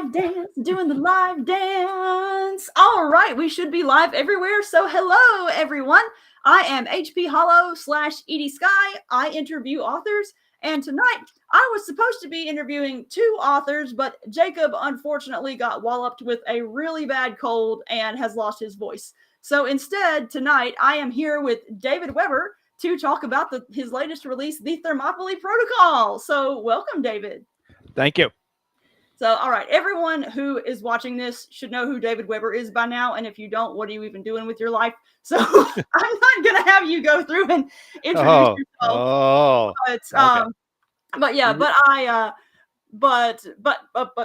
live dance, doing the live dance. All right, we should be live everywhere. So hello, everyone. I am HP Holo / Edie Sky. I interview authors. And tonight, I was supposed to be interviewing 2 authors, but Jacob unfortunately got walloped with a really bad cold and has lost his voice. So instead, tonight, I am here with David Weber to talk about his latest release, the THERMOPYLAE Protocol. So welcome, David. Thank you. So, all right, everyone who is watching this should know who David Weber is by now. And if you don't, what are you even doing with your life? So I'm not going to have you go through and introduce yourself. But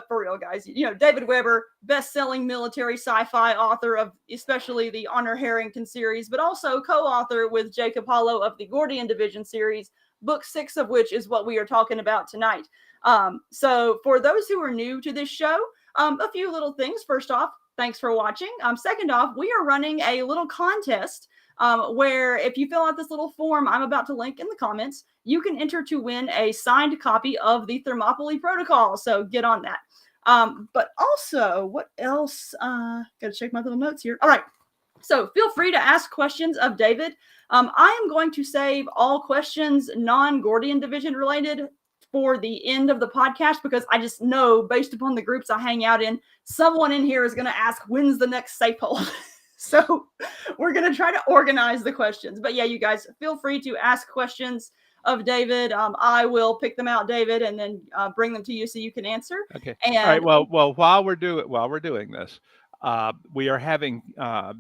for real, guys, you know, David Weber, best-selling military sci-fi author of especially the Honor Harrington series, but also co-author with Jacob Holo of the Gordian Division series, book 6 of which is what we are talking about tonight. So for those who are new to this show, a few little things. First off, thanks for watching. Second off, we are running a little contest where if you fill out this little form I'm about to link in the comments, you can enter to win a signed copy of the THERMOPYLAE Protocol. So get on that. But also, what else? Gotta check my little notes here. All right. So feel free to ask questions of David. I am going to save all questions non-Gordian Division related for the end of the podcast, because I just know based upon the groups I hang out in, someone in here is going to ask, when's the next safe hold? So we're going to try to organize the questions. But yeah, you guys feel free to ask questions of David. I will pick them out, David, and then bring them to you so you can answer. Okay. And all right. Well, while we're doing this, we are having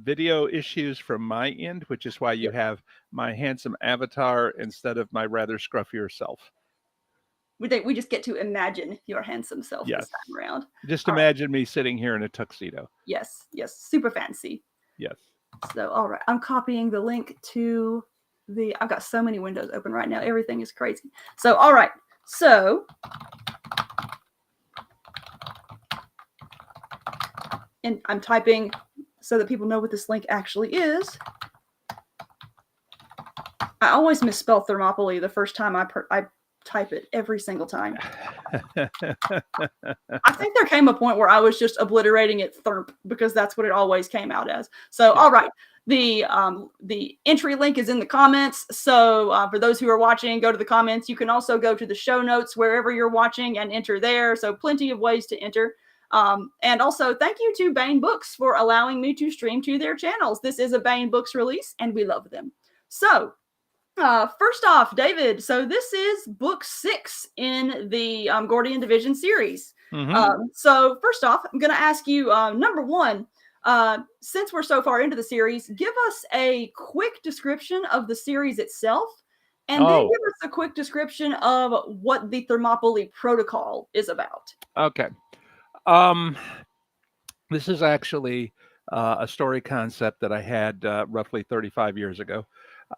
video issues from my end, which is why you have my handsome avatar instead of my rather scruffier self. We just get to imagine your handsome self this time around. Just imagine me sitting here in a tuxedo. Yes. Super fancy. Yes. So, all right. I'm copying the link to I've got so many windows open right now. Everything is crazy. So, all right. So, and I'm typing so that people know what this link actually is. I always misspell Thermopylae the first time I type it every single time. I think there came a point where I was just obliterating it Therp because that's what it always came out as. So, all right. The entry link is in the comments. So for those who are watching, go to the comments. You can also go to the show notes wherever you're watching and enter there. So plenty of ways to enter. And also thank you to Baen Books for allowing me to stream to their channels. This is a Baen Books release and we love them. So first off, David, so this is book 6 in the Gordian Division series. Mm-hmm. So first off, I'm going to ask you, number one, since we're so far into the series, give us a quick description of the series itself, and then give us a quick description of what the THERMOPYLAE Protocol is about. Okay. This is actually a story concept that I had roughly 35 years ago.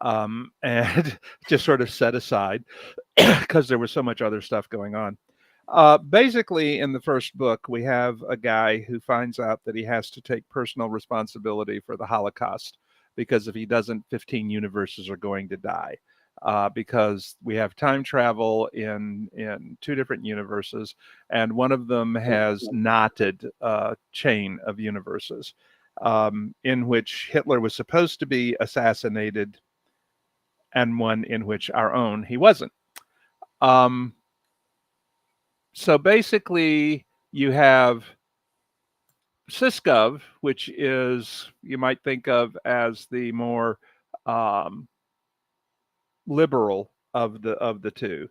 And just sort of set aside because there was so much other stuff going on. Basically, in the first book, we have a guy who finds out that he has to take personal responsibility for the Holocaust, because if he doesn't, 15 universes are going to die. Because we have time travel in 2 different universes, and one of them has knotted a chain of universes in which Hitler was supposed to be assassinated, and one in which our own he wasn't. So basically, you have Syscov, which is, you might think of as the more liberal of the 2,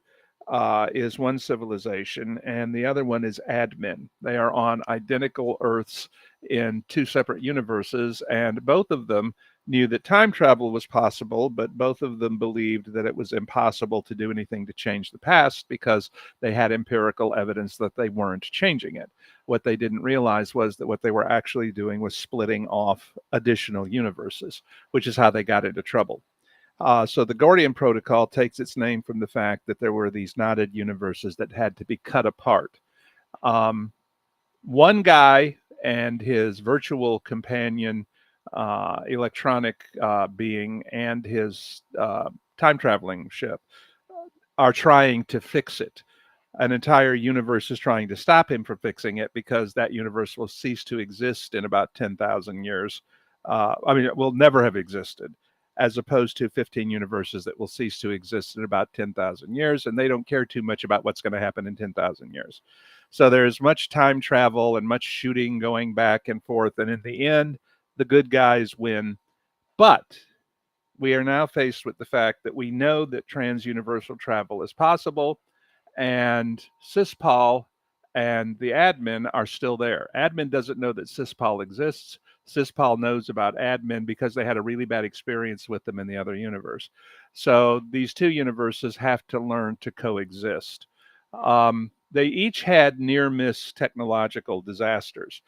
is one civilization, and the other one is admin. They are on identical Earths in 2 separate universes, and both of them knew that time travel was possible, but both of them believed that it was impossible to do anything to change the past because they had empirical evidence that they weren't changing it. What they didn't realize was that what they were actually doing was splitting off additional universes, which is how they got into trouble. So the Gordian Protocol takes its name from the fact that there were these knotted universes that had to be cut apart. One guy and his virtual companion, electronic being, and his time traveling ship are trying to fix it. an entire universe is trying to stop him from fixing it because that universe will cease to exist in about 10,000 years. It will never have existed, as opposed to 15 universes that will cease to exist in about 10,000 years, and they don't care too much about what's going to happen in 10,000 years. So there's much time travel and much shooting going back and forth, and in the end, the good guys win. But we are now faced with the fact that we know that trans-universal travel is possible, and Cispal and the admin are still there. Admin doesn't know that Cispal exists. Cispal knows about admin because they had a really bad experience with them in the other universe. So these two universes have to learn to coexist. They each had near-miss technological disasters.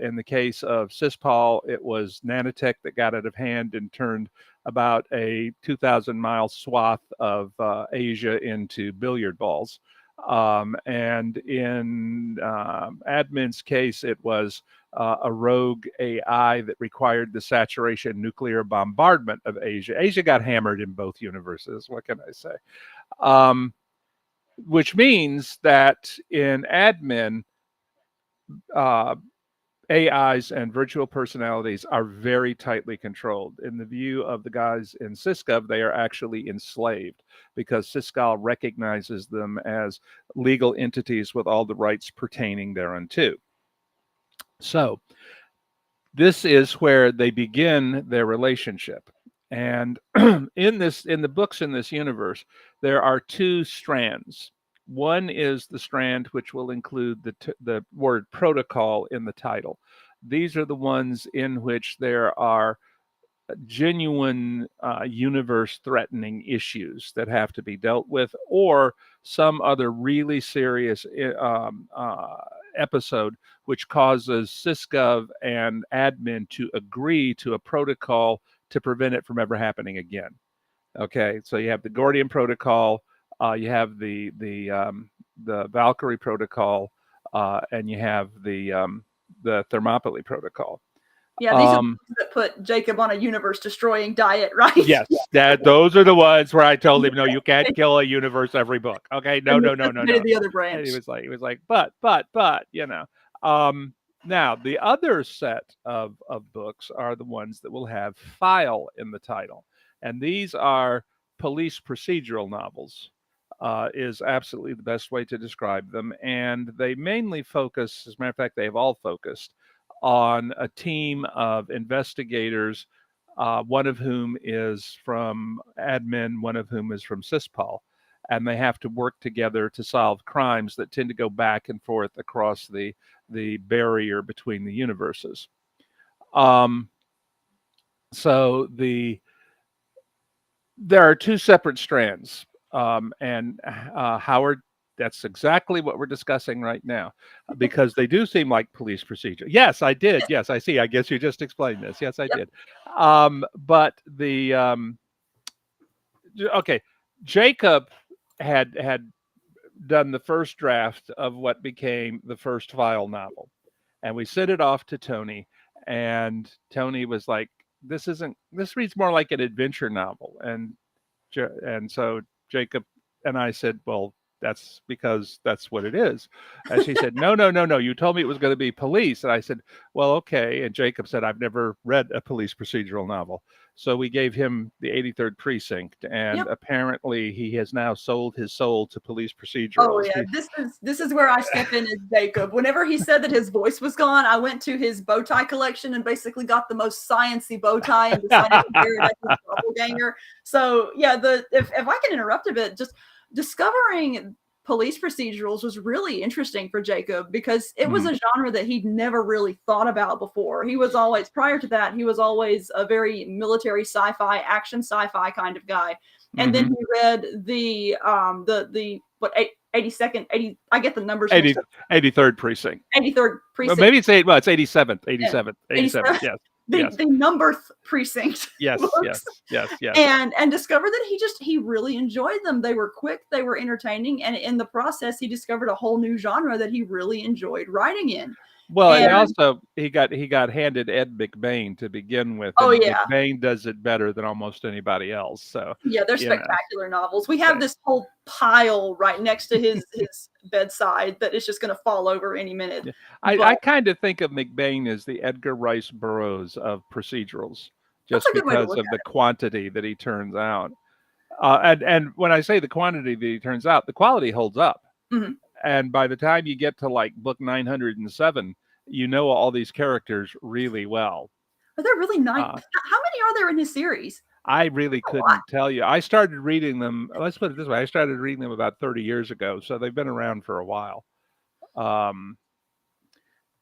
In the case of Cispal, it was nanotech that got out of hand and turned about a 2,000-mile swath of Asia into billiard balls. And in admin's case, it was a rogue AI that required the saturation nuclear bombardment of Asia. Asia got hammered in both universes. What can I say? Which means that in admin, AIs and virtual personalities are very tightly controlled. In the view of the guys in Syscov, they are actually enslaved because Syscal recognizes them as legal entities with all the rights pertaining thereunto. So this is where they begin their relationship. And in the books in this universe, there are two strands. One is the strand which will include the word protocol in the title. These are the ones in which there are genuine universe-threatening issues that have to be dealt with, or some other really serious episode which causes Syscov and admin to agree to a protocol to prevent it from ever happening again. Okay, so you have the Gordian protocol, you have the Valkyrie protocol, and you have the Thermopylae protocol. Yeah, these are the ones that put Jacob on a universe-destroying diet, right? Yes, those are the ones where I told him, no, you can't kill a universe every book. Okay, no. The other branch. And he was like, but, now the other set of books are the ones that will have file in the title, and these are police procedural novels. Is absolutely the best way to describe them, and they mainly focus, as a matter of fact, they have all focused on a team of investigators, one of whom is from admin, one of whom is from Cispal, and they have to work together to solve crimes that tend to go back and forth across the barrier between the universes. So there are two separate strands, and Howard, that's exactly what we're discussing right now, because they do seem like police procedure. Yes, I did. Yes, I see. I guess you just explained this. Yes, I did. But okay, Jacob had done the first draft of what became the first file novel, and we sent it off to Tony, and Tony was like, this reads more like an adventure novel. And so Jacob and I said, well, that's because that's what it is. And she said, no, you told me it was going to be police. And I said, well, okay. And Jacob said, I've never read a police procedural novel. So we gave him the 83rd Precinct, and apparently he has now sold his soul to police procedurals. Oh yeah, this is where I step in as Jacob. Whenever he said that his voice was gone, I went to his bow tie collection and basically got the most sciencey bow tie and decided to wear it as a doppelganger. So yeah, if I can interrupt a bit, just discovering police procedurals was really interesting for Jacob because it was a genre that he'd never really thought about before. He was always, prior to that, he was always a very military sci-fi, action sci-fi kind of guy. And then he read the 82nd, I get the numbers. 83rd Precinct. 83rd Precinct. Well, maybe it's 87th. 87th. Yes. The number precinct. Yes. And discovered that he really enjoyed them. They were quick, they were entertaining, and in the process he discovered a whole new genre that he really enjoyed writing in. Well, and And also he got handed Ed McBain to begin with, oh and yeah, McBain does it better than almost anybody else. So, yeah, they're you know, spectacular novels. We have so, this whole pile right next to his bedside that is just going to fall over any minute. yeah. But I kind of think of McBain as the Edgar Rice Burroughs of procedurals, that's just a good way to because look of at the quantity that he turns out. And when I say the quantity that he turns out, the quality holds up. it. Hmm. And by the time you get to like book 907, you know all these characters really well. But they're really nice. Uh, How many are there in his series? I really A lot. couldn't tell you. I started reading them. Let's put it this way: I started reading them about 30 years ago, so they've been around for a while. Um,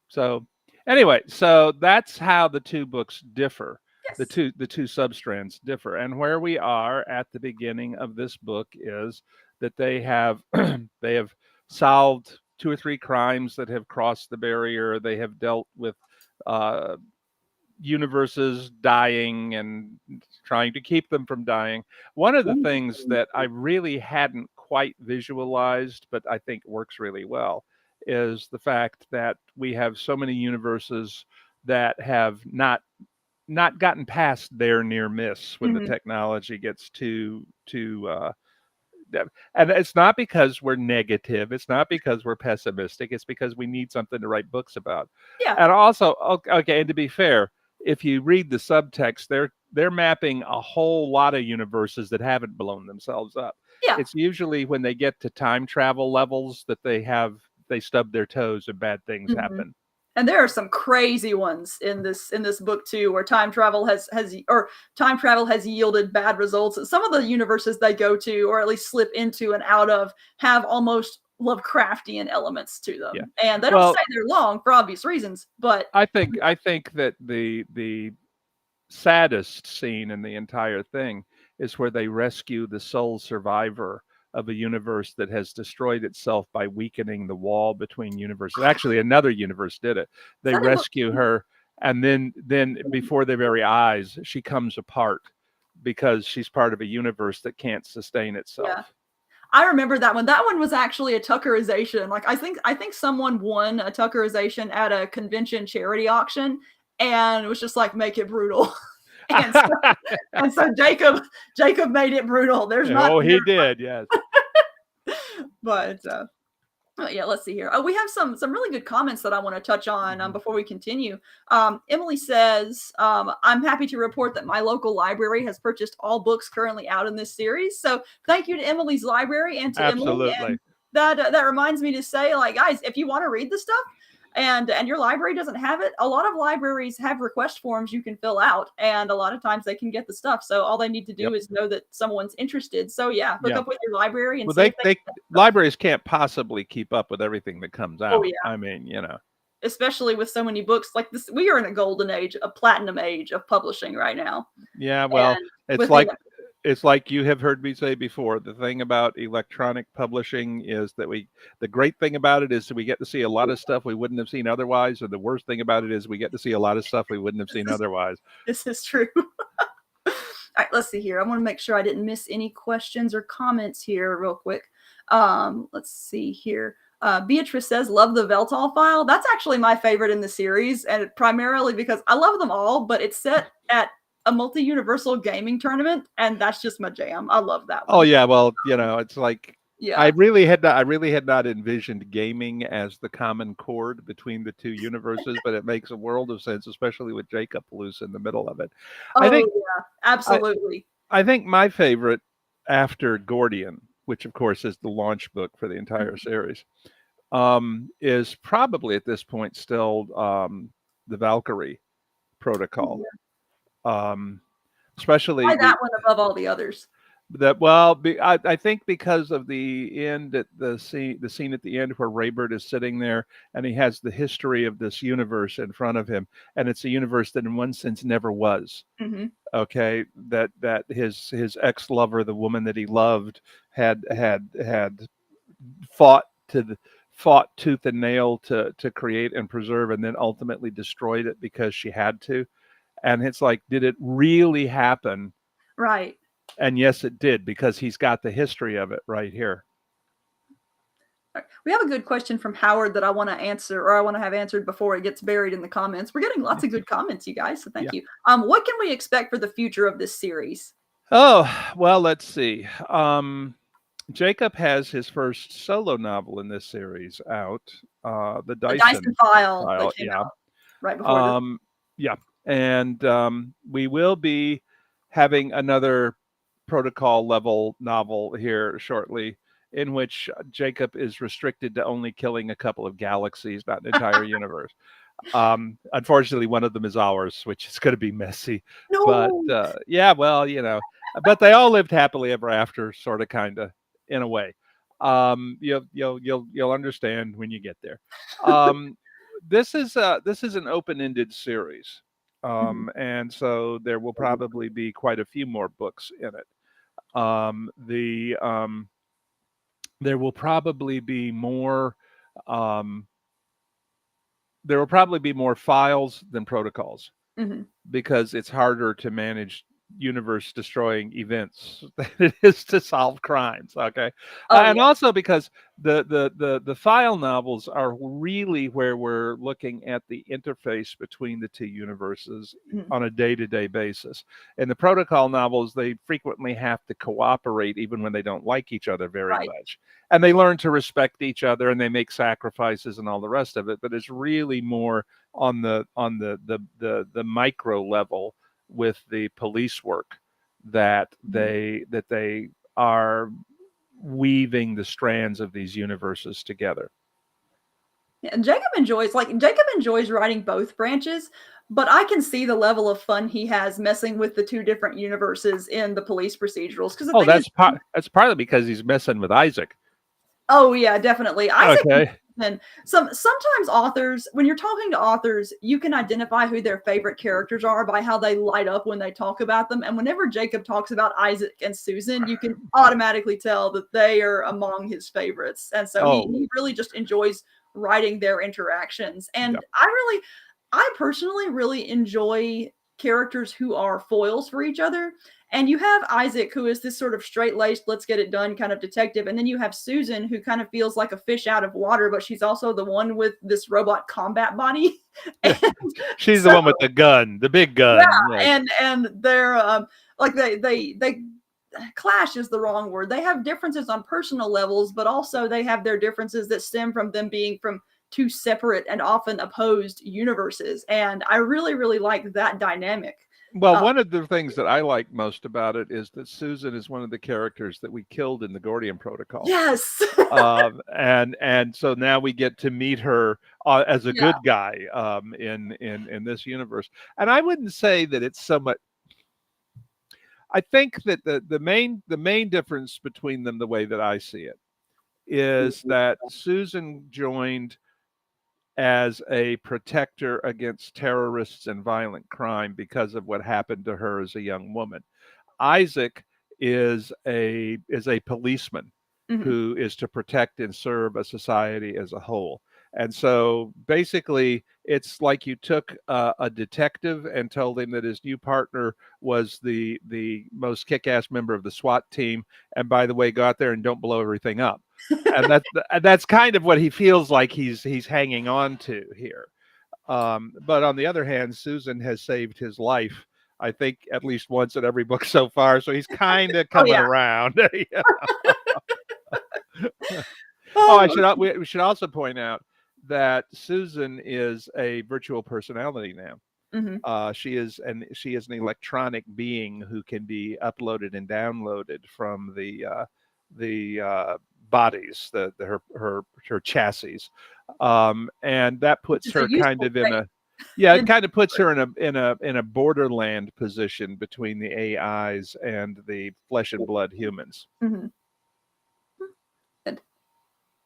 so anyway, so that's how the two books differ. Yes. The two substrands differ, and where we are at the beginning of this book is that they have they have solved two or three crimes that have crossed the barrier. They have dealt with uh, universes dying and trying to keep them from dying. One of the things that I really hadn't quite visualized, but I think works really well, is the fact that we have so many universes that have not gotten past their near miss when the Mm-hmm. technology gets too and it's not because we're negative, it's not because we're pessimistic, it's because we need something to write books about. Yeah. And also, okay, and to be fair, if you read the subtext, they're mapping a whole lot of universes that haven't blown themselves up. Yeah. It's usually when they get to time travel levels that they stub their toes and bad things Mm-hmm. happen. And there are some crazy ones in this book too, where time travel has yielded bad results. Some of the universes they go to, or at least slip into and out of, have almost Lovecraftian elements to them. Yeah. And they don't Well, say they're long for obvious reasons, but I think that the saddest scene in the entire thing is where they rescue the sole survivor of a universe that has destroyed itself by weakening the wall between universes. Actually, another universe did it. is They that in book? rescue her, and then before their very eyes, she comes apart because she's part of a universe that can't sustain Yeah. itself. I remember that one. That one was actually a Tuckerization. Like I think someone won a Tuckerization at a convention charity auction, and it was just like, make it brutal. and so, and so Jacob made it brutal. There's not Oh, he did, yes. but yeah, let's see here. Oh, we have some really good comments that I want to touch on Mhm. before we continue. Emily says, I'm happy to report that my local library has purchased all books currently out in this series. So thank you to Emily's library and to Emily. Absolutely. And that reminds me to say, like, guys, if you want to read the stuff and your library doesn't have it, a lot of libraries have request forms you can fill out, and a lot of times they can get the stuff. So all they need to do Yep. is know that someone's interested. So yeah, hook Yeah. up with your library and Well, see if they they libraries can't possibly keep up with everything that comes oh out. yeah, I mean, you know. especially with so many books like this. We are in a golden age, a platinum age of publishing right now. Yeah, well, And it's with the like you have heard me say before. The thing about electronic publishing is that the great thing about it is that we get to see a lot of stuff we wouldn't have seen otherwise, and the worst thing about it is we get to see a lot of stuff we wouldn't have seen otherwise. this is true. All right, let's see here. I want to make sure I didn't miss any questions or comments here real quick. Let's see here. Beatrice says, love the Veltal file. That's actually my favorite in the series, and primarily because I love them all, but it's set at a multi-universal gaming tournament, and that's just my jam. I love that Oh one. yeah, well, you know, it's like Yeah. I really had not envisioned gaming as the common chord between the two universes, but it makes a world of sense, especially with Jacob loose in the middle of it. I Oh think yeah, I, absolutely. I think my favorite after Gordian, which of course is the launch book for the entire Mhm. series, is probably at this point still the Valkyrie protocol. Um, Especially Why that one above all the others? I think because of the end at the scene at the end where Raibert is sitting there and he has the history of this universe in front of him, and it's a universe that in one sense never was. Mm-hmm. Okay, that his ex-lover, the woman that he loved, had fought fought tooth and nail to create and preserve, and then ultimately destroyed it because she had to. And it's like, did it really happen? Right. And yes, it did, because he's got the history of it right here. We have a good question from Howard that I want to answer, or I want to have answered before it gets buried in the comments. We're getting lots of good comments, you guys, so thank you. What can we expect for the future of this series? Oh, well, let's see. Jacob has his first solo novel in this series out, the Dyson File File, that came out right before this. Yeah, and we will be having another protocol level novel here shortly, in which Jacob is restricted to only killing a couple of galaxies, not an entire universe. Unfortunately, one of them is ours, which is going to be messy. No. But yeah, well, but they all lived happily ever after, sort of, kind of, in a way. You'll understand when you get there. This is an open-ended series, and so there will probably be quite a few more books in it. There will probably be more. There will probably be more files than protocols, because it's harder to manage universe destroying events than it is to solve crimes. Okay. And also because the file novels are really where we're looking at the interface between the two universes on a day-to-day basis. In the protocol novels, they frequently have to cooperate even when they don't like each other very much, and they learn to respect each other, and they make sacrifices and all the rest of it. But it's really more on the micro level with the police work that they are weaving the strands of these universes together. Yeah, and Jacob enjoys writing both branches, but I can see the level of fun he has messing with the two different universes in the police procedurals. Because that's partly because he's messing with Isaac. Oh yeah, definitely. Isaac. Okay. And sometimes authors, when you're talking to authors, you can identify who their favorite characters are by how they light up when they talk about them. And whenever Jacob talks about Isaac and Susan, you can automatically tell that they are among his favorites. And so he really just enjoys writing their interactions. And I personally really enjoy characters who are foils for each other. And you have Isaac, who is this sort of straight-laced, let's get it done kind of detective. And then you have Susan, who kind of feels like a fish out of water, but she's also the one with this robot combat body. She's the one with the gun, the big gun. Yeah, and they're they clash is the wrong word. They have differences on personal levels, but also they have their differences that stem from them being from two separate and often opposed universes. And I really, really like that dynamic. Well, one of the things that I like most about it is that Susan is one of the characters that we killed in the Gordian Protocol. Yes. And so now we get to meet her as a good guy in this universe. And I wouldn't say that it's so much. I think that the main difference between them, the way that I see it, is that Susan joined as a protector against terrorists and violent crime because of what happened to her as a young woman. Isaac is a policeman who is to protect and serve a society as a whole. And so basically, it's like you took a detective and told him that his new partner was the most kick-ass member of the SWAT team. And by the way, go out there and don't blow everything up. And that's kind of what he feels like he's hanging on to here. But on the other hand, Susan has saved his life, I think, at least once in every book so far. So he's kind of coming around. We should also point out that Susan is a virtual personality now. She is an electronic being who can be uploaded and downloaded from the bodies, her chassis, and that puts her kind of in a it kind of puts her in a borderland position between the AIs and the flesh and blood humans. And,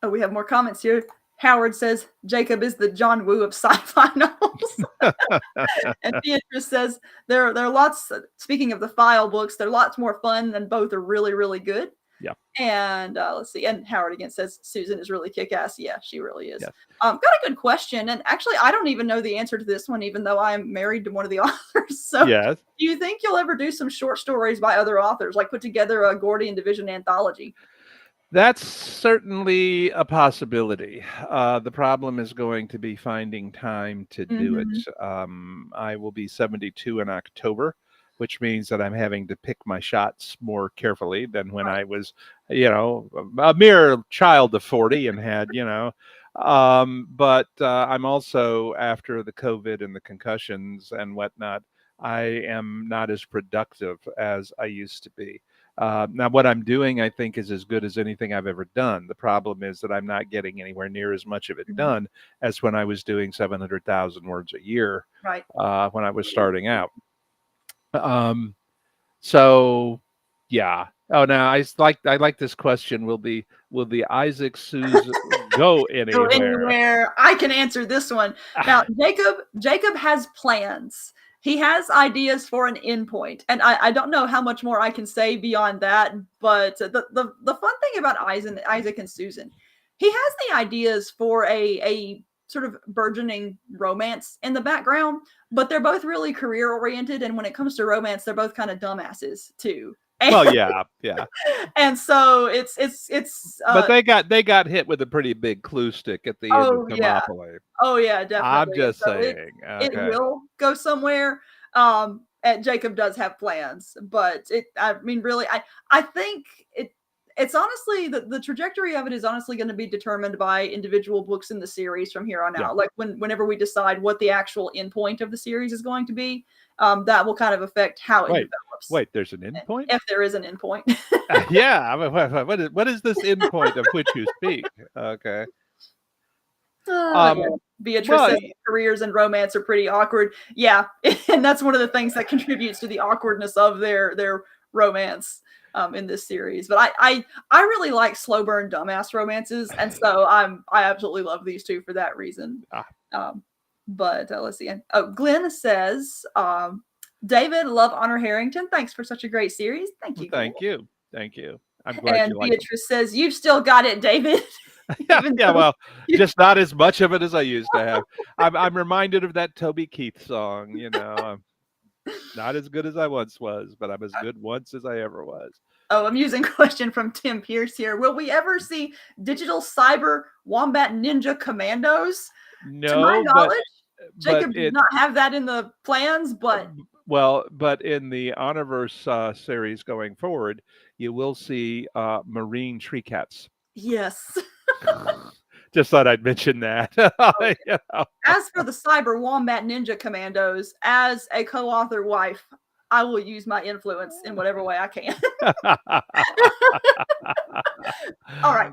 we have more comments here. Howard says Jacob is the John Woo of sci-fi novels. And Beatrice says there are lots, speaking of the file books, they're lots more fun and both are really, really good. Yeah. And let's see. And Howard again says Susan is really kick-ass. Yeah, she really is. Yeah. Got a good question. And actually, I don't even know the answer to this one, even though I'm married to one of the authors. So do you think you'll ever do some short stories by other authors, like put together a Gordian Division anthology? That's certainly a possibility. The problem is going to be finding time to do it. Hmm. I will be 72 in October, which means that I'm having to pick my shots more carefully than when Right. I was, a mere child of 40 and had, but I'm also, after the COVID and the concussions and whatnot, I am not as productive as I used to be. Now, what I'm doing, I think, is as good as anything I've ever done. The problem is that I'm not getting anywhere near as much of it Mhm. done as when I was doing 700,000 words a year Right. when I was starting out. Um, so, yeah. Oh, now I like this question. Will the Isaac Sues go Go anywhere? anywhere. I can answer this one. Now, Jacob has plans. He has ideas for an endpoint, and I don't know how much more I can say beyond that. But the fun thing about Isaac and Susan, he has the ideas for a sort of burgeoning romance in the background, but they're both really career oriented, and when it comes to romance, they're both kind of dumbasses too. Well, yeah, yeah. And so But they got hit with a pretty big clue stick at the end of oh yeah. Thermopylae. Oh yeah, I'm definitely. And just so saying. it Okay. will go somewhere. And Jacob does have plans, but I mean really I think it's honestly the trajectory of it is honestly going to be determined by individual books in the series from here on Yeah. out. Like whenever we decide what the actual endpoint of the series is going to be, that will kind of affect how it Wait, develops. wait. There's an endpoint. If there is an endpoint. Yeah. I mean, what is this endpoint of which you speak? Okay. Yeah. Um. Beatrice Well, says careers and romance are pretty awkward. Yeah, and that's one of the things that contributes to the awkwardness of their romance in this series. But I really like slow burn dumbass romances, and so I absolutely love these two for that reason. ah, Um, but let's see. Oh, Glenn says, David, love Honor Harrington. Thanks for such a great series. Thank you, Glenn. thank you. Thank you. I'm glad And you like them. Beatrice says, you've still got it, David. Yeah. Even Yeah. though Well, you just not as much of it as I used to have. I'm reminded of that Toby Keith song. I'm not as good as I once was, but I'm as good once as I ever was. Oh, I'm using a question from Tim Pierce here. Will we ever see digital cyber wombat ninja commandos? To my No, but knowledge, but Jacob did it not have that in the plans, but well, but in the Honorverse series going forward, you will see marine tree cats. yes. Just thought I'd mention that. Oh, You know. as for the cyber wombat ninja commandos, as a co-author wife, I will use my influence in whatever way I can. All right.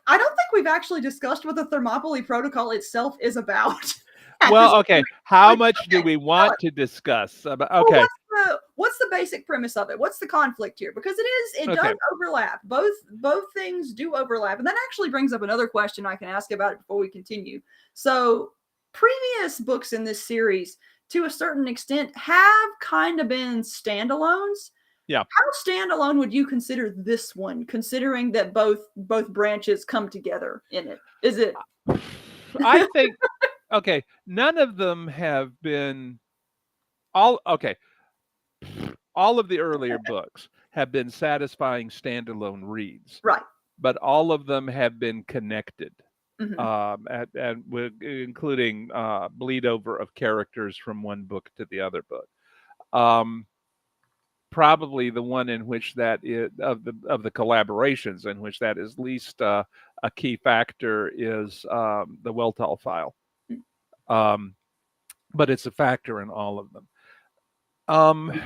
I don't think we've actually discussed what the Thermopylae Protocol itself is about at this Well, okay. point. How Like, much do okay, we tell us. want to discuss? Well, Okay, what's the basic premise of it? What's the conflict here? Because it okay. does overlap. Both things do overlap, and that actually brings up another question I can ask about it before we continue. So, previous books in this series, to a certain extent, have kind of been standalones. Yeah. How standalone would you consider this one, considering that both branches come together in it? Is it I think okay, none of them have been all okay. All of the earlier books have been satisfying standalone reads, right? but all of them have been connected, Hmm. and including bleed over of characters from one book to the other book. Um, Probably the one in which that is of the collaborations in which that is least a key factor is the Weltall file, um, but it's a factor in all of them. Um,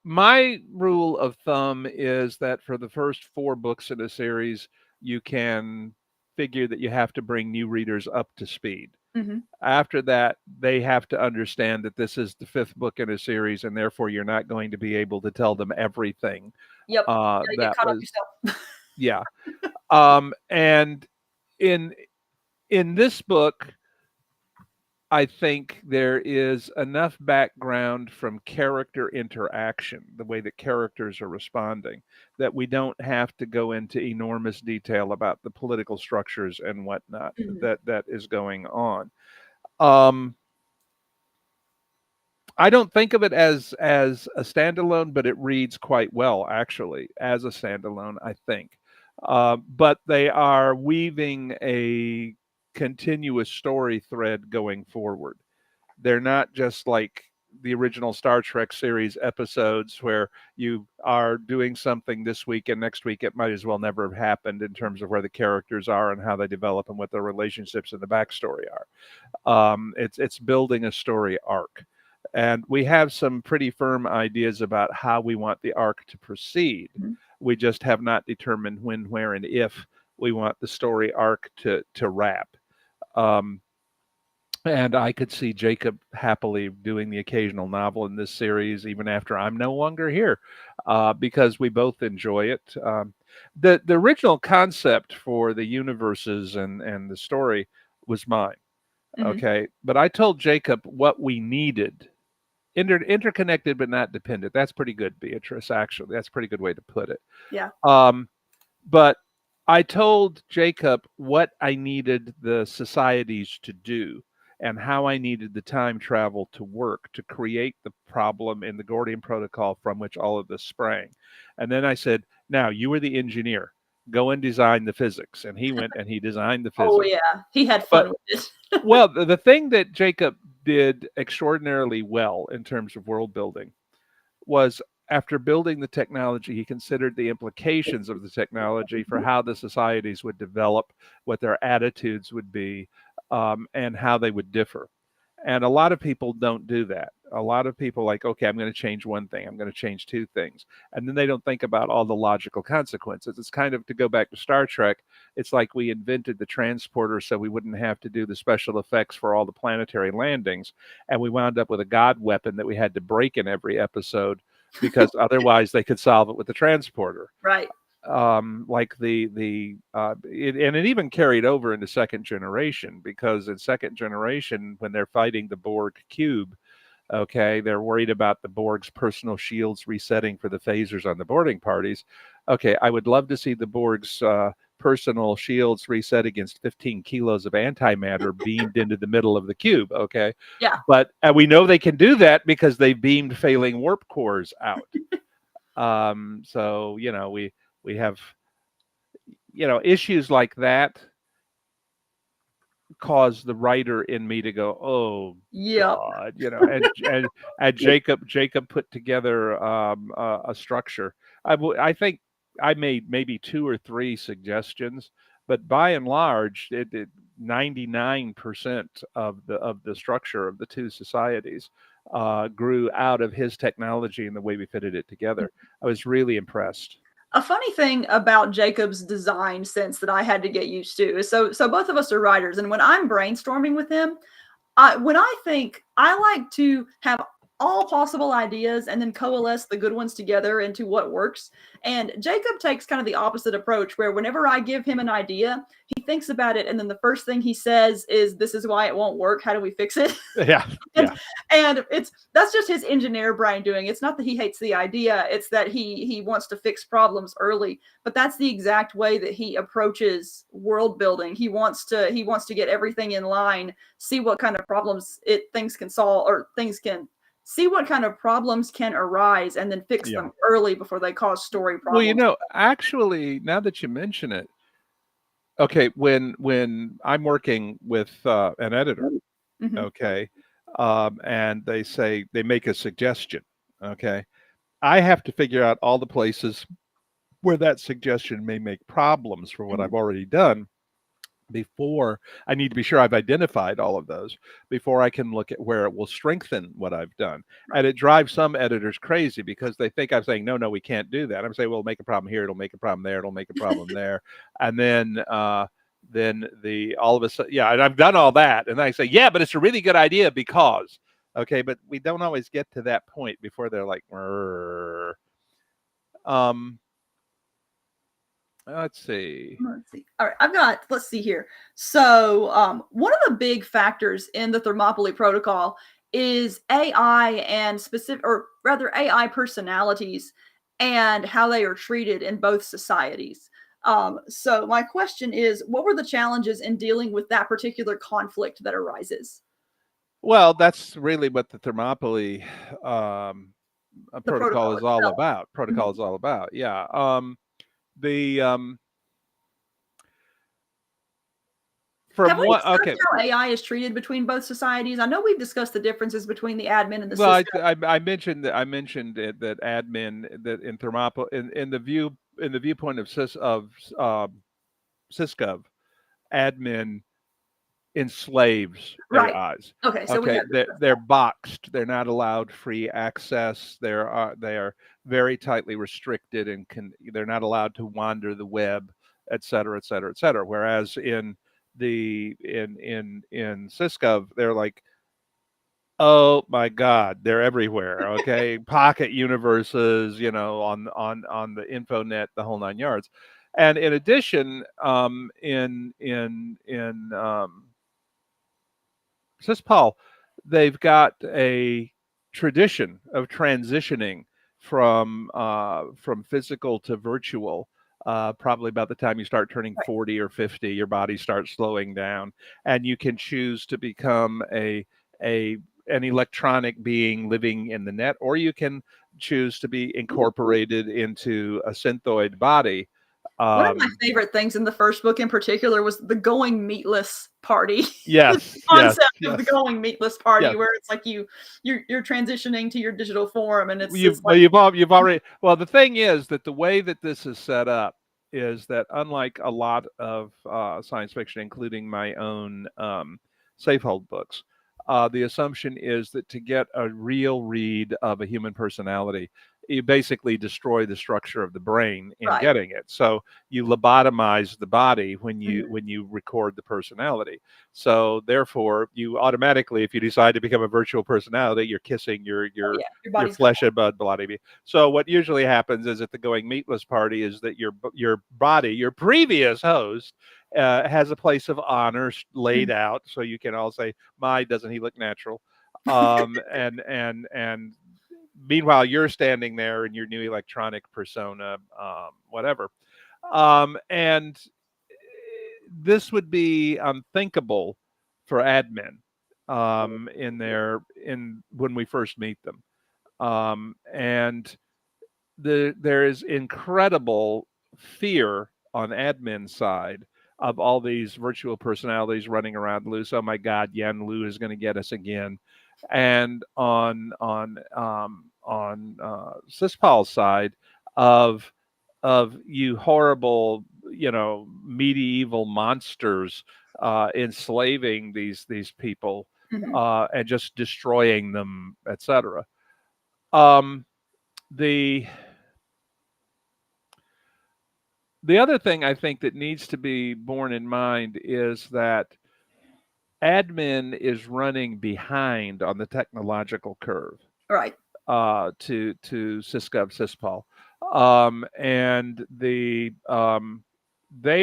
my rule of thumb is that for the first 4 books in a series, you can figure that you have to bring new readers up to speed. Hmm. After that, they have to understand that this is the 5th book in a series, and therefore you're not going to be able to tell them everything. Yep. Gotta get That caught up was, yourself. yeah. And in this book, I think there is enough background from character interaction, the way that characters are responding, that we don't have to go into enormous detail about the political structures and whatnot Mhm. that is going on. Um, I don't think of it as a standalone, but it reads quite well actually as a standalone, I think. But they are weaving a continuous story thread going forward. They're not just like the original Star Trek series episodes where you are doing something this week and next week it might as well never have happened in terms of where the characters are and how they develop and what their relationships and the backstory are. It's building a story arc. And we have some pretty firm ideas about how we want the arc to proceed. Mhm. We just have not determined when, where, and if we want the story arc to wrap. Um, and I could see Jacob happily doing the occasional novel in this series, even after I'm no longer here, because we both enjoy it. The original concept for the universes and the story was mine. Mhm. Okay, but I told Jacob what we needed. Interconnected but not dependent. That's pretty good, Beatrice, actually. That's a pretty good way to put it. Yeah. But I told Jacob what I needed the societies to do and how I needed the time travel to work to create the problem in the Gordian protocol from which all of this sprang. And then I said, now you were the engineer. Go and design the physics. And he went and he designed the Oh physics. yeah, he had fun But with it. well, the thing that Jacob did extraordinarily well in terms of world building was after building the technology, he considered the implications of the technology for how the societies would develop, what their attitudes would be, and how they would differ. And a lot of people don't do that. A lot of people like, okay, I'm going to change one thing, I'm going to change two things. And then they don't think about all the logical consequences. It's kind of, to go back to Star Trek, it's like we invented the transporter so we wouldn't have to do the special effects for all the planetary landings. And we wound up with a god weapon that we had to break in every episode because otherwise they could solve it with the transporter. Right. Like and it even carried over into second generation, because in second generation, when they're fighting the Borg cube, okay, they're worried about the Borg's personal shields resetting for the phasers on the boarding parties. Okay, I would love to see the Borg's personal shields reset against 15 kilos of antimatter beamed into the middle of the cube. Okay, Yeah. but we know they can do that because they beamed failing warp cores out. So we have issues like that cause the writer in me to go, oh Yep. God, and Jacob put together a structure. I think I made maybe two or three suggestions, but by and large, 99% of the structure of the two societies grew out of his technology and the way we fitted it together. I was really impressed. A funny thing about Jacob's design sense that I had to get used to is, so both of us are writers, and when I'm brainstorming with him, when I think, I like to have all possible ideas and then coalesce the good ones together into what works. And Jacob takes kind of the opposite approach, where whenever I give him an idea, he thinks about it, and then the first thing he says is, "This is why it won't work. How do we fix it?" Yeah, and, yeah, and that's just his engineer brain doing. It's not that he hates the idea; it's that he wants to fix problems early. But that's the exact way that he approaches world building. He wants to get everything in line, see what kind of problems things can solve, or things can see what kind of problems can arise, and then fix yeah. them early before they cause story Well, problems. actually, now that you mention it, okay, when I'm working with an editor, Mhm. okay, and they make a suggestion, okay, I have to figure out all the places where that suggestion may make problems for what Mhm. I've already done before. I need to be sure I've identified all of those before I can look at where it will strengthen what I've done. And it drives some editors crazy because they think I'm saying, no, we can't do that. I'm saying, well, it'll make a problem here, it'll make a problem there, it'll make a problem there. And then the all of a sudden, yeah, and I've done all that. And I say, yeah, but it's a really good idea because, okay, but we don't always get to that point before they're like, "Rrr." um, let's see. Let's see. All right, let's see here. So, one of the big factors in the Thermopylae Protocol is AI, and specific, or rather AI personalities, and how they are treated in both societies. So my question is, what were the challenges in dealing with that particular conflict that arises? Well, that's really what the Thermopylae The protocol protocol is all itself. about. Protocol Mhm. is all about. Yeah. The Have from we what? Okay. discussed how AI is treated between both societies? I know we've discussed the differences between the admin and the Well, system. I mentioned that that admin that in Thermopylae in the viewpoint of Sysgov, admin enslaves Right. AIs. Okay, so we Okay, have discussed they're boxed. They're not allowed free access. They are very tightly restricted and they're not allowed to wander the web, et cetera, et cetera, et cetera. Whereas in Sysgov, they're like, oh my God, they're everywhere. Okay, pocket universes, on the infonet, the whole nine yards. And in addition, in says Paul, they've got a tradition of transitioning from physical to virtual. Probably about the time you start turning that. 40 or 50, your body starts slowing down, and you can choose to become a an electronic being living in the net, or you can choose to be incorporated into a synthoid body. One of my Um, favorite things in the first book in particular was the going meatless party. The yes, yes, concept of the yes, going meatless party yes. where it's like you're transitioning to your digital form and it's You've this like you've already, well, the thing is that the way that this is set up is that, unlike a lot of science fiction, including my own Safehold books, the assumption is that to get a real read of a human personality, you basically destroy the structure of the brain in right. getting it. So you lobotomize the body Mhm. when you record the personality. So therefore, you automatically, if you decide to become a virtual personality, you're kissing Oh yeah, your your body's gone. flesh and blood. So what usually happens is at the going meatless party is that your body, your previous host, has a place of honor laid Mhm. out, so you can all say, "My, doesn't he look natural?" And meanwhile, you're standing there in your new electronic persona, whatever. And this would be unthinkable for admin in when we first meet them. And there is incredible fear on admin side of all these virtual personalities running around loose. Oh my God, Yan Lu is going to get us again. And on Sispal's side of you horrible, medieval monsters enslaving these people Mhm. and just destroying them, etc. Um, the the other thing I think that needs to be borne in mind is that admin is running behind on the technological curve Right. to Sysgov Syspal, and they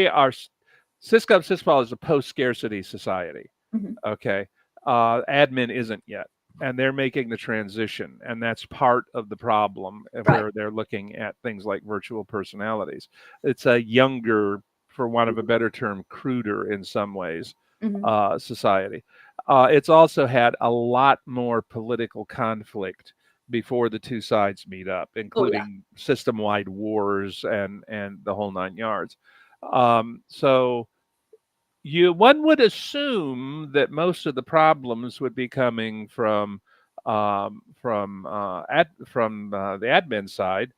are Sysgov Syspal is a post scarcity society. Mhm. Okay, admin isn't yet, and they're making the transition, and that's part of the problem Right. where they're looking at things like virtual personalities. It's a younger, for want of a better term, cruder in some ways Mhm. society. It's also had a lot more political conflict before the two sides meet up, Oh yeah. including system-wide wars and the whole nine yards. So you one would assume that most of the problems would be coming from the admin side.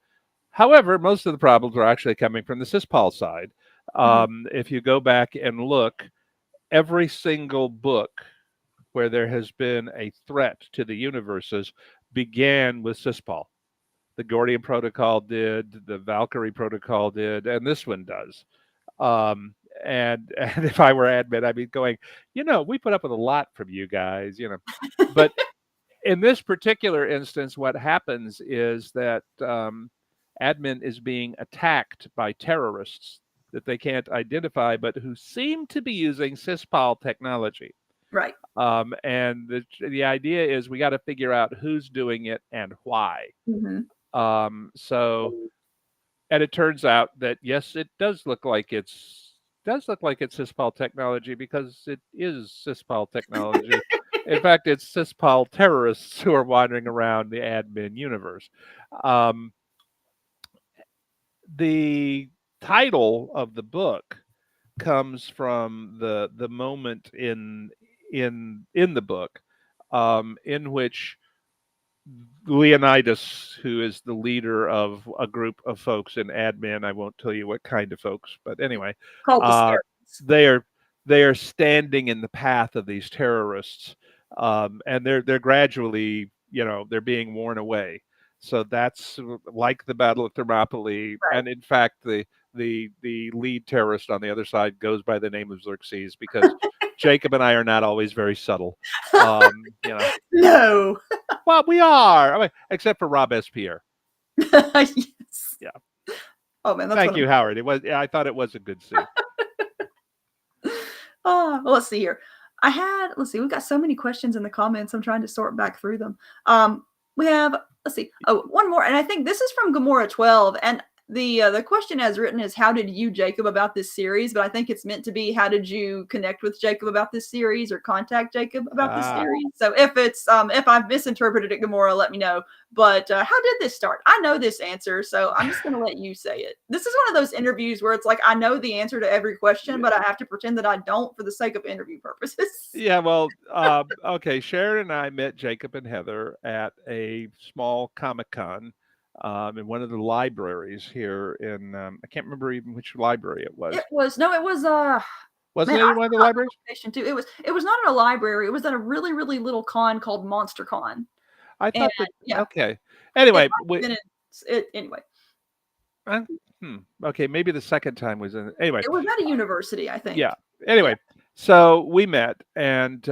However, most of the problems are actually coming from the Syspal side. Mhm. If you go back and look, every single book where there has been a threat to the universes began with Syspal. The Gordian Protocol did, the Valkyrie Protocol did, and this one does. Um, and if I were admin, I'd be going, we put up with a lot from you guys, But in this particular instance, what happens is that admin is being attacked by terrorists that they can't identify, but who seem to be using Syspal technology. Right. And the idea is we got to figure out who's doing it and why. Mhm. So, and it turns out that yes, it does look like it's Syspal technology because it is Syspal technology. In fact, it's cispal terrorists who are wandering around the admin universe. Um, the title of the book comes from the moment in the book in which Leonidas, who is the leader of a group of folks in admin, I won't tell you what kind of folks, but anyway, uh, Cultist. they are they are standing in the path of these terrorists, and they're gradually, they're being worn away. So that's like the Battle of Thermopylae, Right. and in fact, the lead terrorist on the other side goes by the name of Xerxes because Jacob and I are not always very subtle. You know, No. well, we are. I mean, except for Robespierre. Yes. Yeah. Oh man, that's Thank what you, Howard. It was. Yeah, I thought it was a good scene. Oh, well, let's see here. Let's see, we've got so many questions in the comments. I'm trying to sort back through them. We have, let's see, one more, and I think this is from Gamora 12. And the question as written is, how did you, Jacob, about this series? But I think it's meant to be, how did you connect with Jacob about this series or contact Jacob about this series? So if I've misinterpreted it, Gamora, let me know. But how did this start? I know this answer, so I'm just going to let you say it. This is one of those interviews where it's like, I know the answer to every question, but I have to pretend that I don't for the sake of interview purposes. Yeah, well, okay. Sharon and I met Jacob and Heather at a small Comic-Con in one of the libraries here in, I can't remember even which library it was. It was Wasn't man, it I in one of the forgot the libraries? location too. It was not at a library. It was at a really, really little con called Monster Con. I And thought that, yeah, okay. it Anyway, might have been anyway. uh, okay, maybe the second time was anyway. It was at a university, I think. Yeah. Yeah. Anyway, so we met, and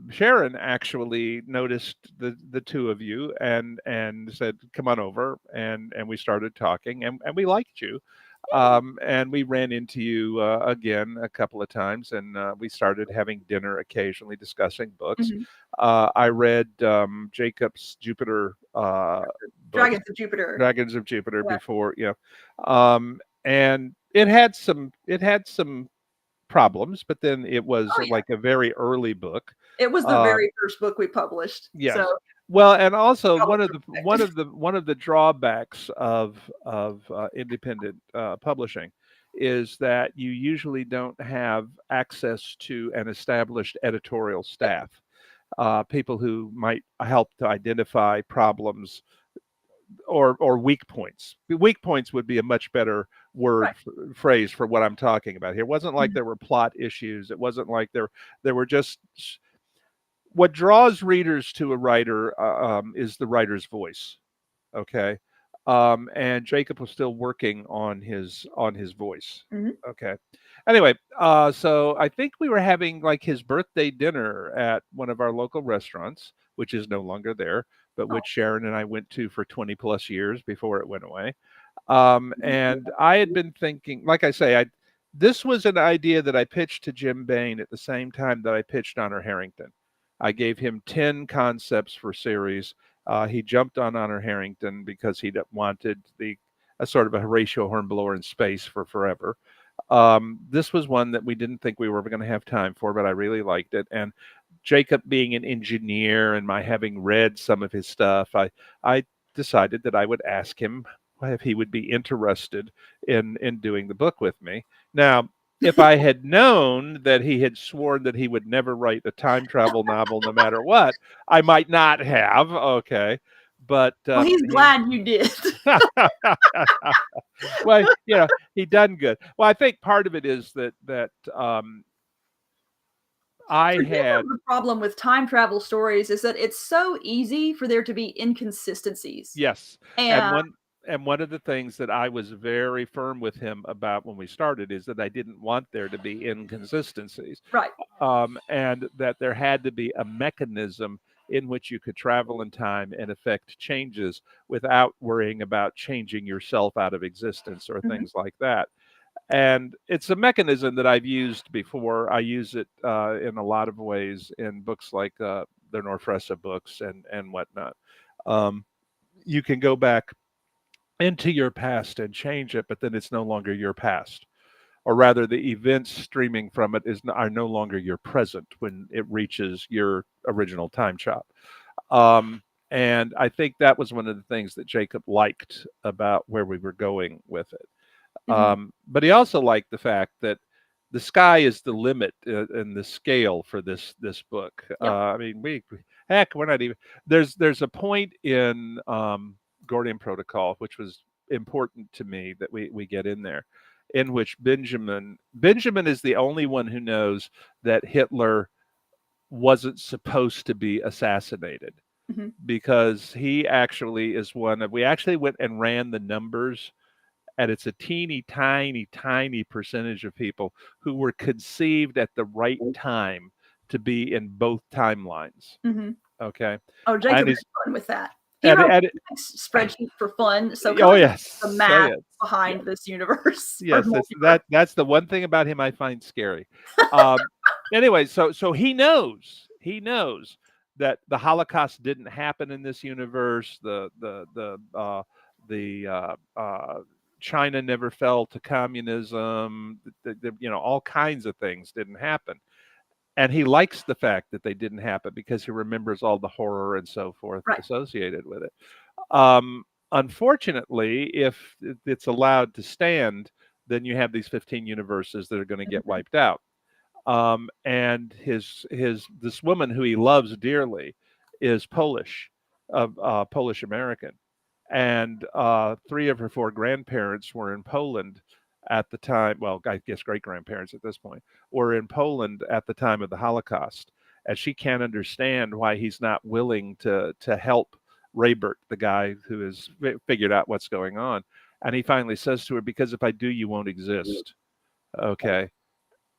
Sharon actually noticed the two of you and said, "Come on over," and we started talking, and we liked you, and we ran into you again a couple of times, and we started having dinner occasionally, discussing books. Mhm. I read Jacob's Jupiter books, Dragons of Jupiter. Dragons of Jupiter, Yeah. before, and it had some problems, but then it was Oh yeah. like a very early book. It was the Um, very first book we published. yes. So Well, and also probably one of the drawbacks of independent publishing is that you usually don't have access to an established editorial staff, people who might help to identify problems or weak points. Weak points would be a much better word phrase for what I'm talking about here. It wasn't like there were plot issues. It wasn't like there were just what draws readers to a writer is the writer's voice. Okay. And Jacob was still working on his voice. Mhm. Okay. Anyway, so I think we were having like his birthday dinner at one of our local restaurants, which is no longer there, but which Sharon and I went to for 20 plus years before it went away. And I had been thinking, like I say, this was an idea that I pitched to Jim Bain at the same time that I pitched Honor Harrington. I gave him 10 concepts for series. He jumped on Honor Harrington because he wanted a sort of a Horatio Hornblower in space for forever. This was one that we didn't think we were going to have time for, but I really liked it. And Jacob being an engineer and my having read some of his stuff, I decided that I would ask him if he would be interested in doing the book with me. Now, if I had known that he had sworn that he would never write a time travel novel no matter what, I might not have. Okay. But well, he's glad you did. well, he done good. Well, I think part of it is that I had the problem with time travel stories is that it's so easy for there to be inconsistencies. yes, And and one of the things that I was very firm with him about when we started is that I didn't want there to be inconsistencies, right. and that there had to be a mechanism in which you could travel in time and affect changes without worrying about changing yourself out of existence or things like that. And it's a mechanism that I've used before. I use it in a lot of ways in books like the Norfresa books and whatnot. You can go back into your past and change it, but then it's no longer your past. or rather the events streaming from it are no longer your present when it reaches your original time chop. And I think that was one of the things that Jacob liked about where we were going with it. But he also liked the fact that the sky is the limit and the scale for this book. Yep. I mean, we're not even. There's a point in Gordian Protocol, which was important to me that we get in there, in which Benjamin is the only one who knows that Hitler wasn't supposed to be assassinated, because he actually is one of. We actually went and ran the numbers, and it's a teeny tiny percentage of people who were conceived at the right time to be in both timelines. Okay. Oh, Jacob had fun with that. He wrote a spreadsheet for fun. So the math behind this universe. Yes, that's the one thing about him I find scary. Anyway, so he knows that the Holocaust didn't happen in this universe. China never fell to communism. All kinds of things didn't happen. And he likes the fact that they didn't happen because he remembers all the horror and so forth associated with it. Unfortunately, if it's allowed to stand, then you have these 15 universes that are going to get wiped out. And this woman who he loves dearly is Polish American. And 3 of her 4 grandparents were in Poland at the time. Well, I guess great-grandparents at this point were in Poland at the time of the Holocaust. And she can't understand why he's not willing to help Raibert, the guy who has figured out what's going on. And he finally says to her, because if I do, you won't exist. Okay.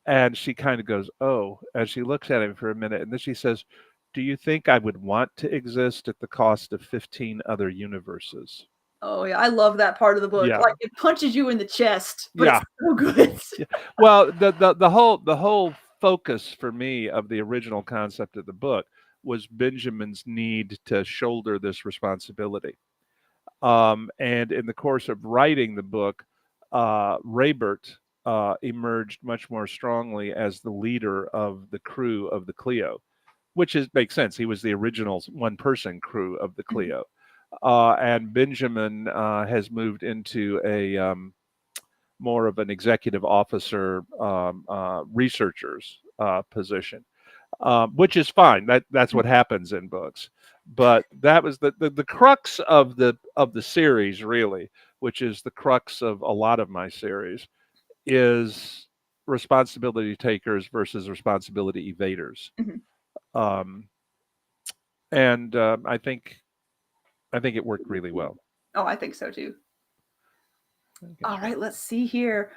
And she kind of goes, oh, and she looks at him for a minute. And then she says, do you think I would want to exist at the cost of 15 other universes? Oh yeah, I love that part of the book. Yeah. Like it punches you in the chest, but it's so good. Well, the whole focus for me of the original concept of the book was Benjamin's need to shoulder this responsibility. And in the course of writing the book, Raibert emerged much more strongly as the leader of the crew of the Kleio, which makes sense. He was the original one-person crew of the Kleio. And Benjamin has moved into a more of an executive officer, researcher's position, which is fine. That's what happens in books. But that was the crux of the series, really, which is the crux of a lot of my series, is responsibility takers versus responsibility evaders. And I think it worked really well. Oh, I think so too. Okay. All right, let's see here.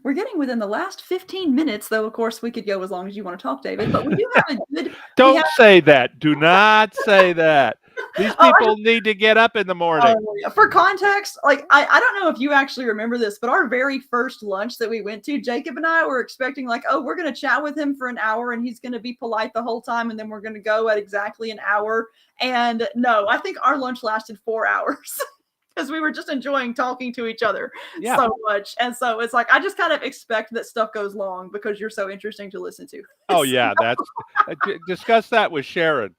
We're getting within the last 15 minutes, though. Of course, we could go as long as you want to talk, David. But we do have a good. Don't say that. Do not say that. These people need to get up in the morning. For context, like I don't know if you actually remember this, but our very first lunch that we went to, Jacob and I were expecting like, oh, we're going to chat with him for an hour and he's going to be polite the whole time, and then we're going to go at exactly an hour. And no, I think our lunch lasted 4 hours. Because we were just enjoying talking to each other so much. And so it's like, I just kind of expect that stuff goes long because you're so interesting to listen to. Oh, yeah. Discuss that with Sharon.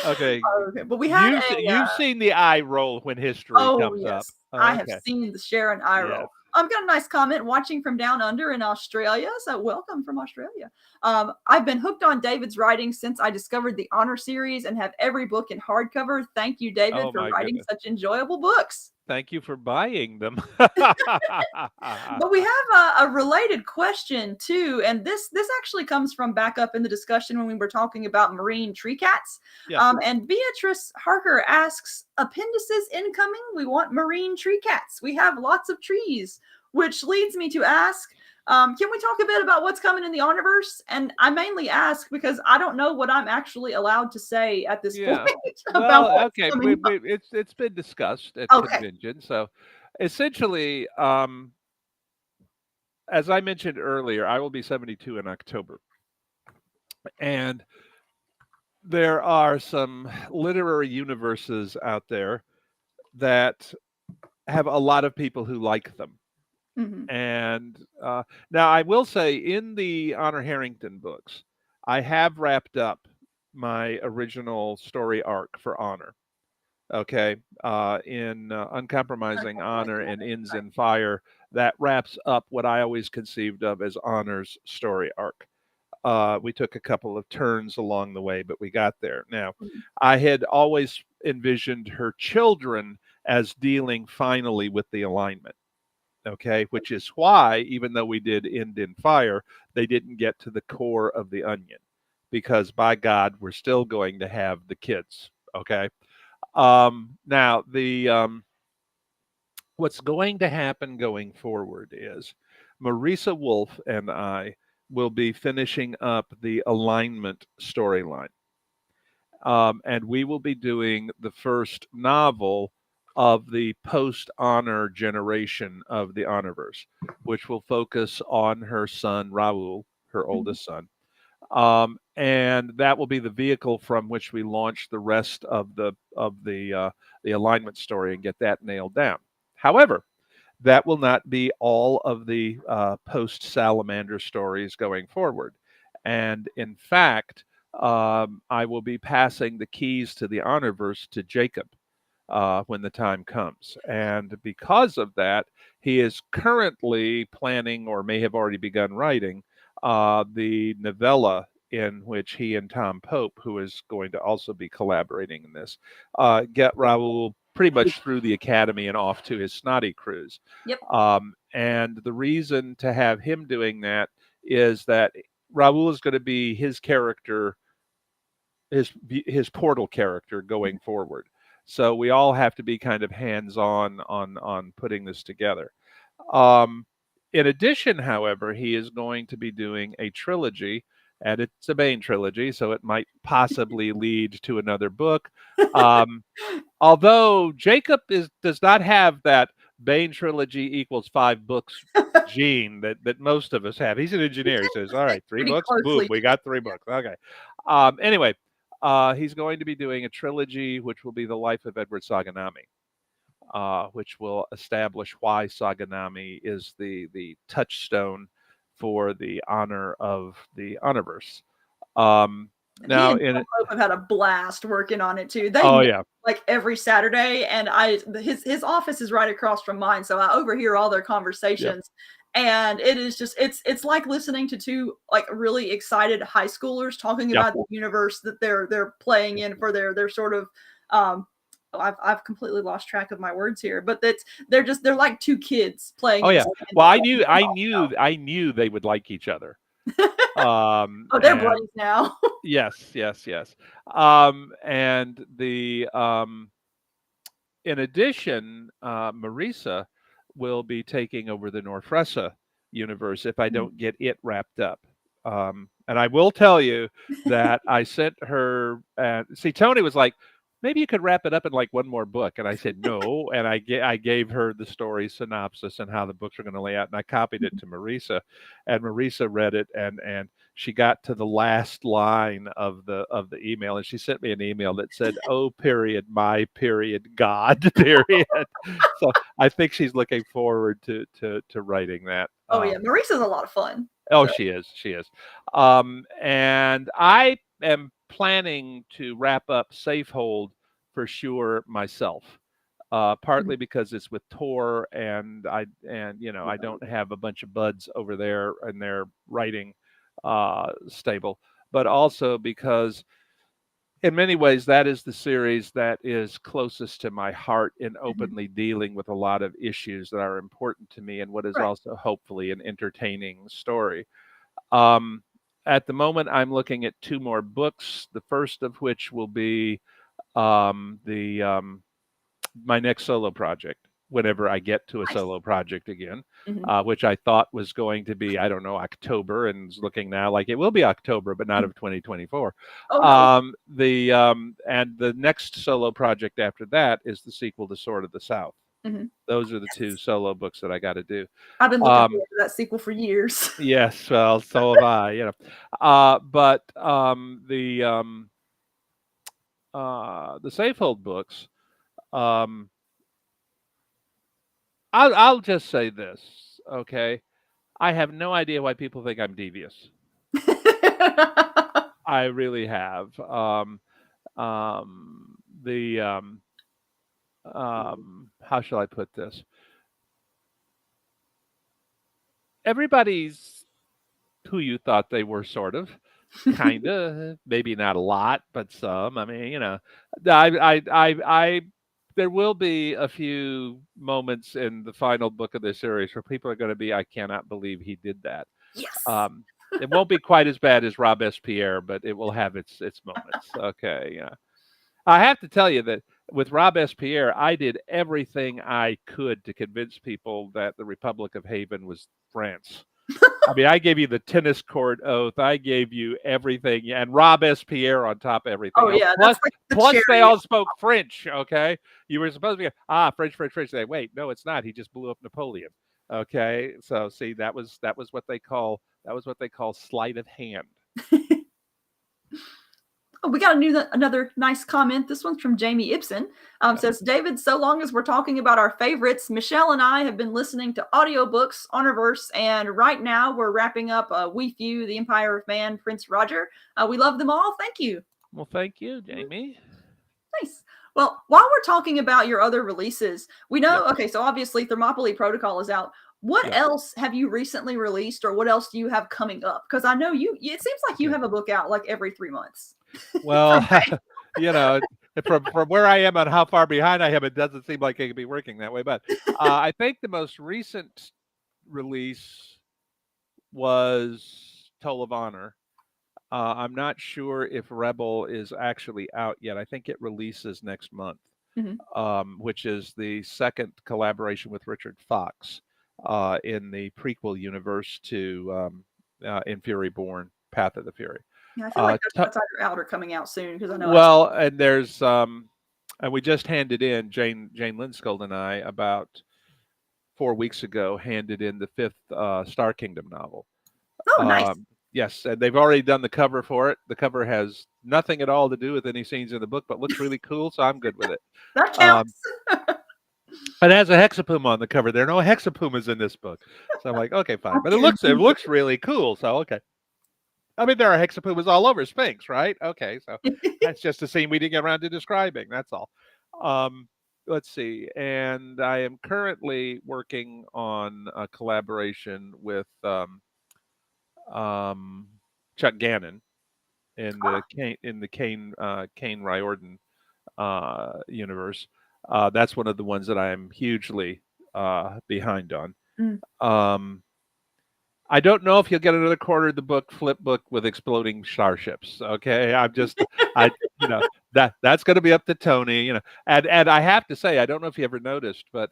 Okay. But we had you've seen the eye roll when history comes up. Oh, I have seen the Sharon eye roll. I've got a nice comment, watching from down under in Australia. So welcome from Australia. I've been hooked on David's writing since I discovered the Honor series and have every book in hardcover. Thank you, David, for writing such enjoyable books. Thank you for buying them. But we have a related question too, and this actually comes from back up in the discussion when we were talking about marine tree cats. And Beatrice Harker asks, appendices incoming? We want marine tree cats. We have lots of trees, which leads me to ask, can we talk a bit about what's coming in the Honorverse? And I mainly ask because I don't know what I'm actually allowed to say at this point. It's been discussed at convention. So essentially, as I mentioned earlier, I will be 72 in October. And there are some literary universes out there that have a lot of people who like them. Hmm. And now I will say, in the Honor Harrington books, I have wrapped up my original story arc for Honor. Okay, in Uncompromising Honor and Ends in Fire, that wraps up what I always conceived of as Honor's story arc. We took a couple of turns along the way, but we got there. Now, I had always envisioned her children as dealing finally with the alignment. Okay, which is why, even though we did End in Fire, they didn't get to the core of the onion, because by God, we're still going to have the kids. Okay. Now, the what's going to happen going forward is Marisa Wolf and I will be finishing up the alignment storyline. And we will be doing the first novel of the post Honor generation of the Honorverse, which will focus on her son, Raul, her Hmm. oldest son. And that will be the vehicle from which we launch the rest of the alignment story and get that nailed down. However, that will not be all of the post Salamander stories going forward. And in fact, I will be passing the keys to the Honorverse to Jacob when the time comes. And because of that, he is currently planning, or may have already begun writing, the novella in which he and Tom Pope, who is going to also be collaborating in this, get Raoul pretty much through the academy and off to his snotty cruise. Yep. And the reason to have him doing that is that Raoul is going to be his character, his portal character going forward. So we all have to be kind of hands on putting this together. Um, in addition, however, he is going to be doing a trilogy, and it's a Bane trilogy, so it might possibly lead to another book. Um, Although Jacob does not have that Bane trilogy equals 5 books gene that most of us have. He's an engineer. He says, "All right, 3 books, boom, Closely. we got 3 books." Okay. Anyway, he's going to be doing a trilogy, which will be the life of Edward Saganami, which will establish why Saganami is the touchstone for the honor of the Honorverse. And he Now, and Tom Pope have had a blast working on it too. They oh meet yeah, like every Saturday, and his office is right across from mine, so I overhear all their yep, conversations. And it is just it's like listening to two like really excited high schoolers talking yep. about the universe that they're playing in for their sort of um I've completely lost track of my words here, but they're like two kids playing Oh in yeah. the Well, I knew they would like each other. oh, they're And buddies now. yes, yes, yes. And the in addition, Marisa will be taking over the Norfresa universe if I don't get it wrapped up. And I will tell you that I sent her. See, Tony was like, "Maybe you could wrap it up in like one more book," and I said no. And I gave her the story synopsis and how the books are going to lay out, and I copied it to Marisa, and Marisa read it, and she got to the last line of the email, and she sent me an email that said, "Oh, period, my period, God, period." So I think she's looking forward to writing that. Oh yeah, Maurice is a lot of fun. Oh, So she is. She is. And I am planning to wrap up Safehold for sure myself. Partly because it's with Tor, and I don't have a bunch of buds over there in their writing stable, but also because in many ways that is the series that is closest to my heart in openly dealing with a lot of issues that are important to me, and what is right. also hopefully an entertaining story. Um, at the moment, I'm looking at 2 more books. The first of which will be the my next solo project. Whenever I get to a Nice. solo project again, Mhm. which I thought was going to be, I don't know, October, and is looking now like it will be October, but not Mhm. of 2024. Oh no. And the next solo project after that is the sequel to Sword of the South. Mhm. Those are the 2 Yes. solo books that I got to do. I've been looking Um, forward to that sequel for years. Yes, well, so have I. But the Safehold books, um, I'll just say this: okay, I have no idea why people think I'm devious. I really have. The how shall I put this? Everybody's who you thought they were, sort of, kind of, maybe not a lot, but some. I mean, I there will be a few moments in the final book of this series where people are going to be, I cannot believe he did that. Yes. Um, it won't be quite as bad as Robespierre, but it will have its moments. Okay, yeah. I have to tell you that with Robespierre, I did everything I could to convince people that the Republic of Haven was France. I mean, I gave you the tennis court oath. I gave you everything, and Robespierre on top of everything Oh else. yeah, Plus, that's like the plus they cherry. all spoke French. Okay, you were supposed to be French, French, French. They wait, no, it's not. He just blew up Napoleon. Okay, so see, that was what they call sleight of hand. Oh, we got another nice comment. This one's from Jamie Ibsen. Says, David, so long as we're talking about our favorites, Michelle and I have been listening to audiobooks, Honorverse, and right now we're wrapping up We Few, The Empire of Man, Prince Roger. We love them all. Thank you. Well, thank you, Jamie. Nice. Well, while we're talking about your other releases, we know, Yep. okay, so obviously Thermopylae Protocol is out. What Yep. else have you recently released, or what else do you have coming up? Because I know it seems like you Okay. have a book out like every 3 months. Well, you know, from where I am and how far behind I am, it doesn't seem like it could be working that way. But I think the most recent release was Toll of Honor. I'm not sure if Rebel is actually out yet. I think it releases next month, Mhm. which is the second collaboration with Richard Fox in the prequel universe to In Fury Born, Path of the Fury. Yeah, I feel like To- that's either out or coming out soon because I know well, and there's and we just handed in Jane Lindskold and I about 4 weeks ago handed in the fifth Star Kingdom novel. Oh, nice. Yes, and they've already done the cover for it. The cover has nothing at all to do with any scenes in the book, but looks really cool, so I'm good with it. That Um, counts. it has a hexapuma on the cover. There are no hexapumas in this book, so I'm like, okay, fine. But it looks really cool, so okay. I mean, there are hexapumas all over Sphinx, right? Okay, so that's just a scene we didn't get around to describing. That's all. Um, let's see. And I am currently working on a collaboration with um, Chuck Gannon in the Kane Riordan universe. That's one of the ones that I am hugely behind on. Mm. I don't know if you'll get another quarter of the book flip book with exploding starships. Okay, I that's going to be up to Tony. And I have to say, I don't know if you ever noticed, but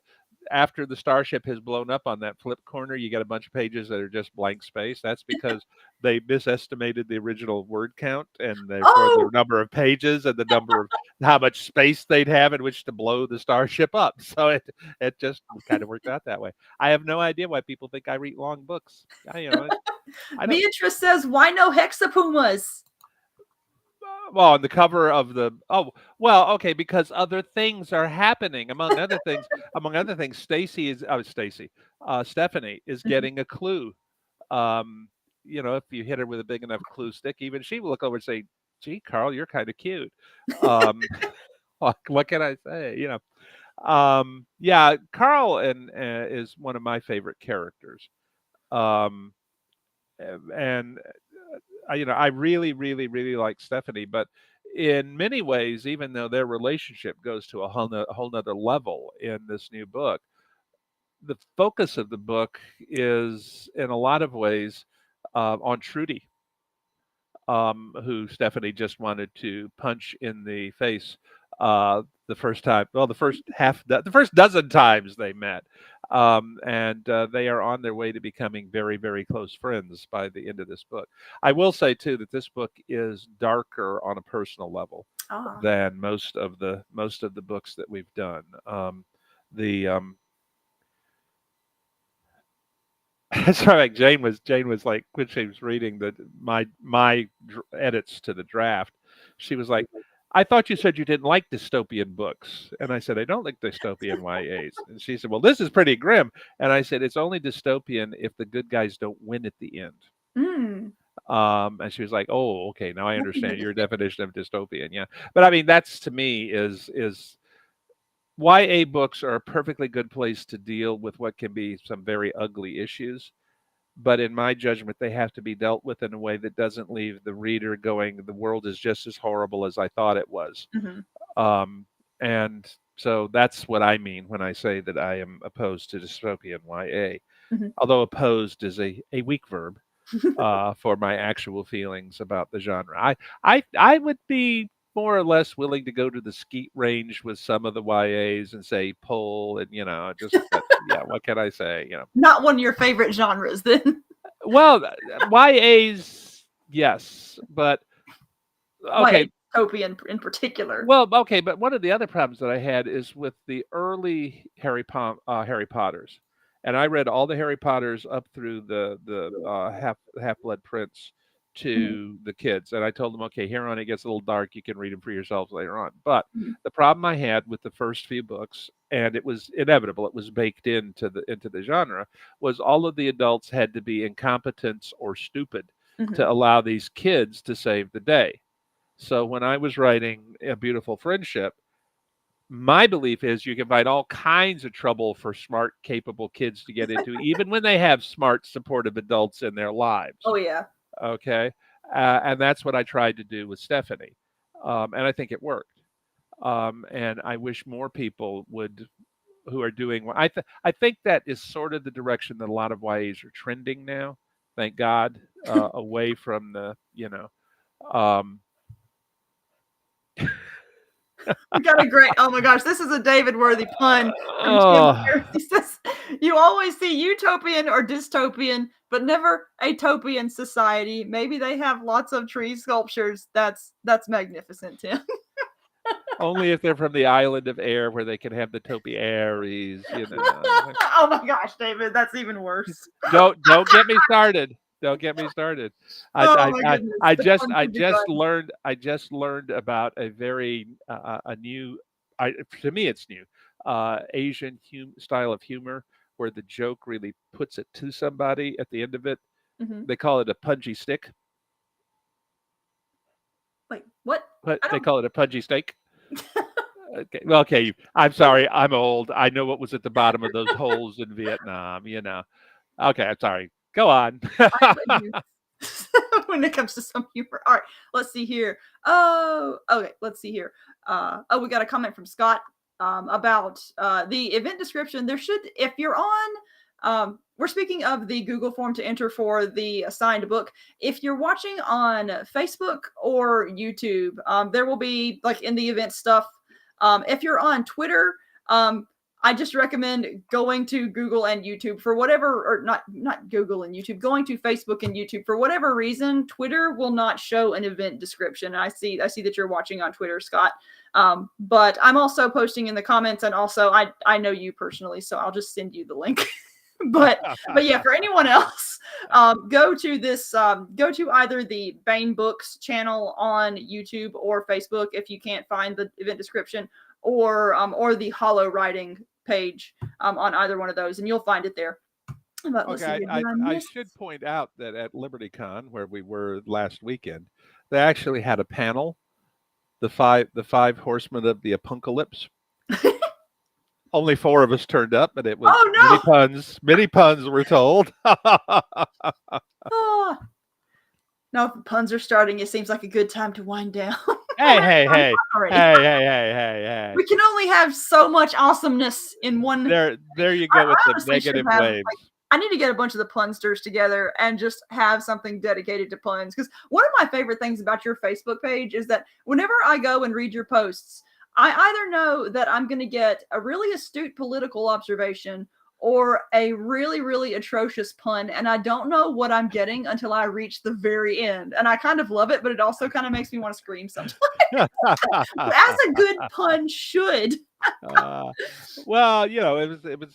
after the starship has blown up on that flip corner, you get a bunch of pages that are just blank space. That's because they misestimated the original word count and therefore the number of pages and the number of how much space they'd have in which to blow the starship up. So it just kind of worked out that way. I have no idea why people think I read long books. I don't. Beatrice says, "Why no hexapumas?" Well, on the cover of the because other things are happening. Among other things, Stephanie is getting a clue. If you hit her with a big enough clue stick, even she will look over and say, "Gee, Carl, you're kind of cute." What can I say? Yeah, Carl is one of my favorite characters. Um, and I really, really, really like Stephanie, but in many ways, even though their relationship goes to a whole nother level in this new book, the focus of the book is in a lot of ways on Trudy, who Stephanie just wanted to punch in the face the first time. Well, the first dozen times they met, and they are on their way to becoming very, very close friends by the end of this book. I will say too that this book is darker on a personal level than most of the books that we've done. The so like Jane was like when she was reading my edits to the draft, she was like, I thought you said you didn't like dystopian books. And I said, I don't like dystopian YAs. And she said, well, this is pretty grim. And I said, it's only dystopian if the good guys don't win at the end. Mm. And she was like, oh, okay, now I understand your definition of dystopian. Yeah. But I mean, that's to me is YA books are a perfectly good place to deal with what can be some very ugly issues. But in my judgment, they have to be dealt with in a way that doesn't leave the reader going, the world is just as horrible as I thought it was. And so that's what I mean when I say that I am opposed to dystopian YA. Although opposed is a weak verb for my actual feelings about the genre. I would be more or less willing to go to the skeet range with some of the YAs and say pull and just but, yeah, what can I say? Not one of your favorite genres, then. Well, YAs, yes, but okay. Dystopian in particular. Well, okay, but one of the other problems that I had is with the early Harry Potters, and I read all the Harry Potters up through the Half-Blood Prince to the kids, and I told them, okay, here on it gets a little dark. You can read them for yourselves later on. But the problem I had with the first few books, and it was inevitable, it was baked into the genre, was all of the adults had to be incompetent or stupid to allow these kids to save the day. So when I was writing A Beautiful Friendship, my belief is you can find all kinds of trouble for smart, capable kids to get into, even when they have smart, supportive adults in their lives. Oh, yeah. Okay. And that's what I tried to do with Stephanie. And I think it worked. And I wish more people would, who are doing, I think that is sort of the direction that a lot of YAs are trending now. Thank God, away from the, We got a great, oh my gosh, this is a David worthy pun from Tim here. He says, you always see utopian or dystopian, but never utopian society. Maybe they have lots of tree sculptures. That's magnificent, Tim. Only if they're from the island of air where they can have the topiaries, Oh my gosh, David, that's even worse. Don't get me started. Don't get me started. I just learned about a very a new, to me it's new, Asian style of humor where the joke really puts it to somebody at the end of it. They call it a punji stick. Wait, what? They call it a punji steak. Okay. Well, okay. I'm sorry. I'm old. I know what was at the bottom of those holes in Vietnam. Okay. I'm sorry. Go on. When it comes to some humor. All right. Let's see here. Oh, okay. Let's see here. We got a comment from Scott about the event description. There should, if you're on, we're speaking of the Google form to enter for the assigned book. If you're watching on Facebook or YouTube, there will be, like, in the event stuff. If you're on Twitter, I just recommend going to Google and YouTube for whatever, or not Google and YouTube, going to Facebook and YouTube for whatever reason. Twitter will not show an event description. I see that you're watching on Twitter, Scott. But I'm also posting in the comments, and also I know you personally, so I'll just send you the link. but yeah, for anyone else, go to either the Bane Books channel on YouTube or Facebook if you can't find the event description, or the Holo writing page on either one of those, and you'll find it there. But okay, I should point out that at LibertyCon, where we were last weekend, they actually had a panel, the five horsemen of the apocalypse. Only 4 of us turned up, but it was many puns were told. Now, if the puns are starting, it seems like a good time to wind down. Hey. We can only have so much awesomeness in one. There you go with the negative waves. I need to get a bunch of the punsters together and just have something dedicated to puns. Because one of my favorite things about your Facebook page is that whenever I go and read your posts, I either know that I'm going to get a really astute political observation or a really, really atrocious pun, and I don't know what I'm getting until I reach the very end. And I kind of love it, but it also kind of makes me want to scream sometimes. As a good pun should. Well, it was.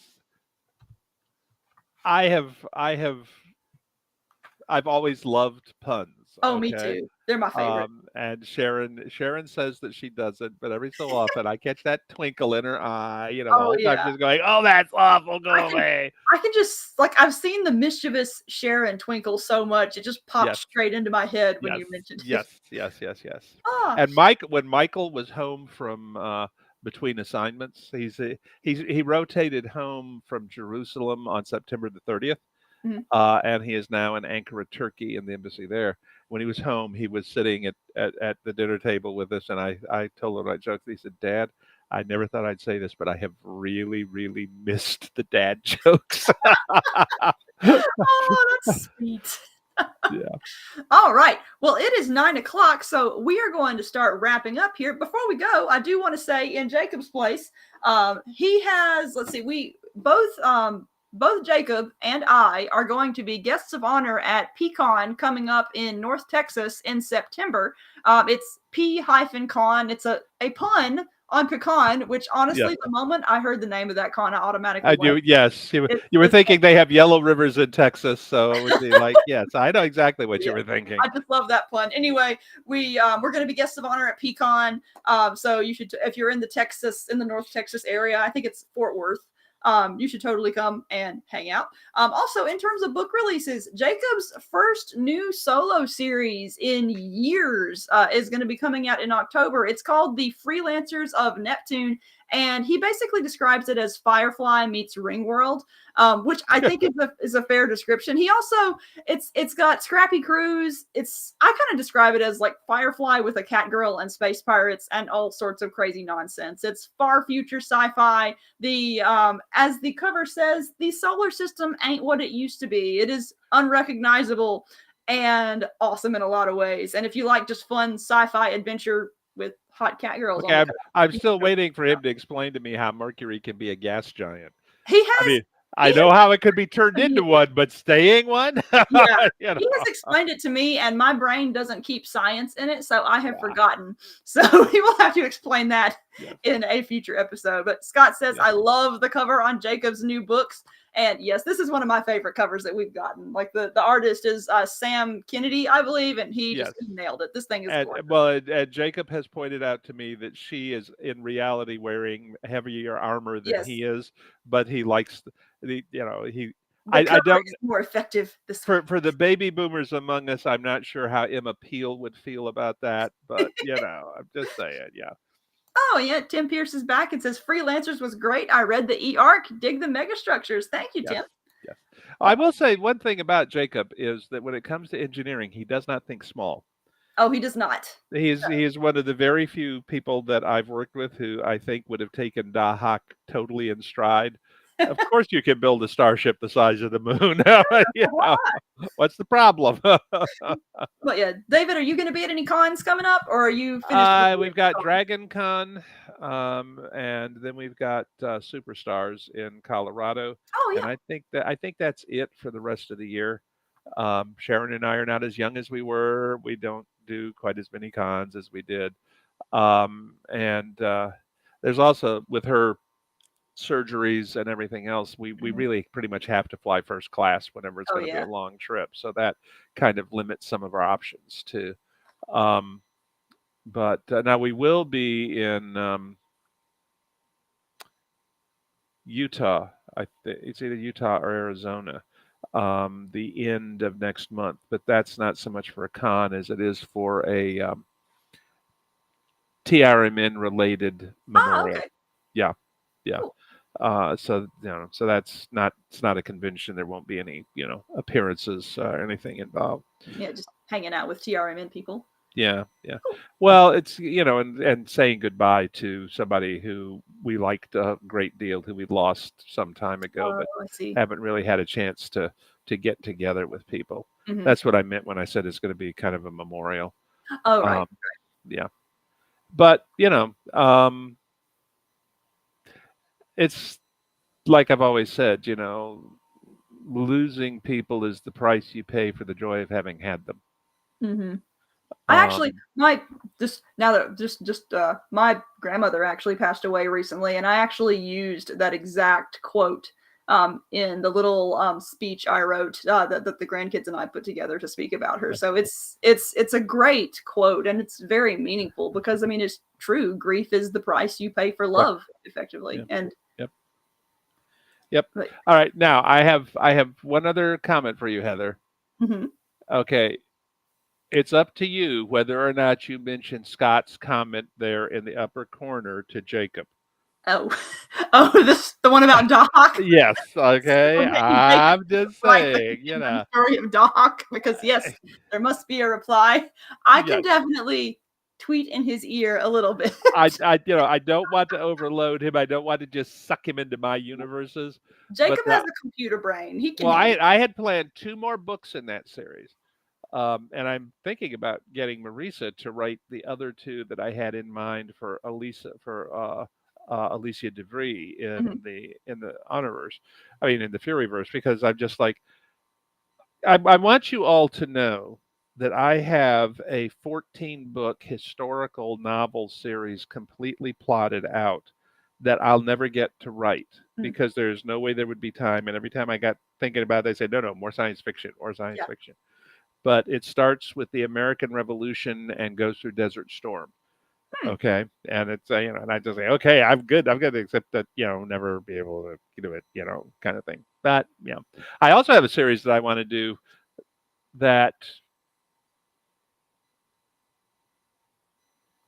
I've always loved puns. Oh, okay? Me too. They're my favorite. And Sharon says that she doesn't, but every so often I catch that twinkle in her eye. The Oh whole time yeah. she's going, "Oh, that's awful. Go I can away." I can just like I've seen the mischievous Sharon twinkle so much, it just popped Yes, straight into my head when yes, you mentioned it. yes, yes, yes, yes. Ah, And when Michael was home from between assignments, he rotated home from Jerusalem on September the 30th. mhm. And he is now in Ankara, Turkey, in the embassy there. When he was home, he was sitting at the dinner table with us, and I told him, I joked. He said, "Dad, I never thought I'd say this, but I have really, really missed the dad jokes." Oh, that's sweet. Yeah. All right. Well, it is 9 o'clock, so we are going to start wrapping up here. Before we go, I do want to say in Jacob's place, he has, let's see, both Jacob and I are going to be guests of honor at Pecan coming up in North Texas in September. It's P-con. It's a pun on pecan, which Yeah. honestly, the moment I heard the name of that con, I automatically I went. do. Yes, you were It's thinking they have yellow rivers in Texas, so it would be like, yes, I know exactly what you yeah, were thinking. I just love that pun. Anyway, we're going to be guests of honor at Pecan. So you should, if you're in the North Texas area, I think it's Fort Worth. You should totally come and hang out. Also, in terms of book releases, Jacob's first new solo series in years is going to be coming out in October. It's called The Freelancers of Neptune, and he basically describes it as Firefly meets Ringworld, which I think is a fair description. He also it's got scrappy crews. I kind of describe it as like Firefly with a cat girl and space pirates and all sorts of crazy nonsense. It's far future sci-fi. The as the cover says, the solar system ain't what it used to be. It is unrecognizable and awesome in a lot of ways. And if you like just fun sci-fi adventure with hot cat girls on Okay, the I'm cover, still waiting for him to explain to me how Mercury can be a gas giant. he I has mean, I he know has how it could be turned into one, but staying one, yeah, you know. he has explained it to me, and my brain doesn't keep science in it, so I have Yeah, forgotten. So he will have to explain that yes, in a future episode. But Scott says, yes, I love the cover on Jacob's new books. And yes, this is one of my favorite covers that we've gotten. Like the artist is Sam Kennedy, I believe, and he yes. just nailed it. This thing is And gorgeous. and Jacob has pointed out to me that she is in reality wearing heavier armor than Yes, he is, but he likes he. the I cover don't is more effective this for the baby boomers among us. I'm not sure how Emma Peel would feel about that, but I'm just saying, yeah. Oh, yeah. Tim Pierce is back and says Freelancers was great. I read the e-arc. Dig the megastructures. Thank you, Yes, Tim. yes. I will say one thing about Jacob is that when it comes to engineering, he does not think small. Oh, he does not. He is one of the very few people that I've worked with who I think would have taken Dahak totally in stride. Of course, you can build a starship the size of the moon. Why? What's the problem? But yeah, David, are you going to be at any cons coming up, or are you finished with We've got Dragon Con, and then we've got Superstars in Colorado, Oh and yeah. I think that's it for the rest of the year. Sharon and I are not as young as we were. We don't do quite as many cons as we did, and there's also with her surgeries and everything else, we really pretty much have to fly first class whenever it's Oh going to be yeah. a long trip. So that kind of limits some of our options too. Um, but now we will be in Utah. It's either Utah or Arizona. The end of next month, but that's not so much for a con as it is for a TRMN related Ah, memorial. okay. Yeah, yeah. Cool. So so that's not it's not a convention. There won't be any appearances or anything involved. Yeah, just hanging out with TRMN people. Yeah, yeah. Cool. Well, it's and saying goodbye to somebody who we liked a great deal, who we lost some time ago, Oh, but I see. haven't really had a chance to get together with people. Mhm. That's what I meant when I said it's going to be kind of a memorial. Oh, right. Yeah, but it's like I've always said, losing people is the price you pay for the joy of having had them. Mm-hmm. I actually, Um, my just now that my grandmother actually passed away recently, and I actually used that exact quote in the little speech I wrote that the grandkids and I put together to speak about her. So it's a great quote, and it's very meaningful because I mean it's true. Grief is the price you pay for love, effectively. Yep. And Yep. but, All right. Now I have one other comment for you, Heather. mhm. Okay. It's up to you whether or not you mention Scott's comment there in the upper corner to Jacob. Oh, this the one about Doc. Yes. Okay. We're making Jacob I'm just write the saying, you know. story of Doc because yes, there must be a reply. I can Yes. definitely tweet in his ear a little bit. I don't want to overload him. I don't want to just suck him into my universes. Jacob But has a computer brain. He can well, handle I had planned 2 more books in that series. And I'm thinking about getting Marisa to write the other 2 that I had in mind for Alicia DeVry Mhm. in the Honorverse. I mean, in the Furyverse, because I'm just like, I want you all to know that I have a 14-book historical novel series completely plotted out that I'll never get to write Mm. because there's no way there would be time. And every time I got thinking about it, they say, no, more science fiction, more science Yeah. fiction. But it starts with the American Revolution and goes through Desert Storm. Okay. And it's, and I just say, okay, I'm good, except that, never be able to do it, kind of thing. But, I also have a series that I want to do that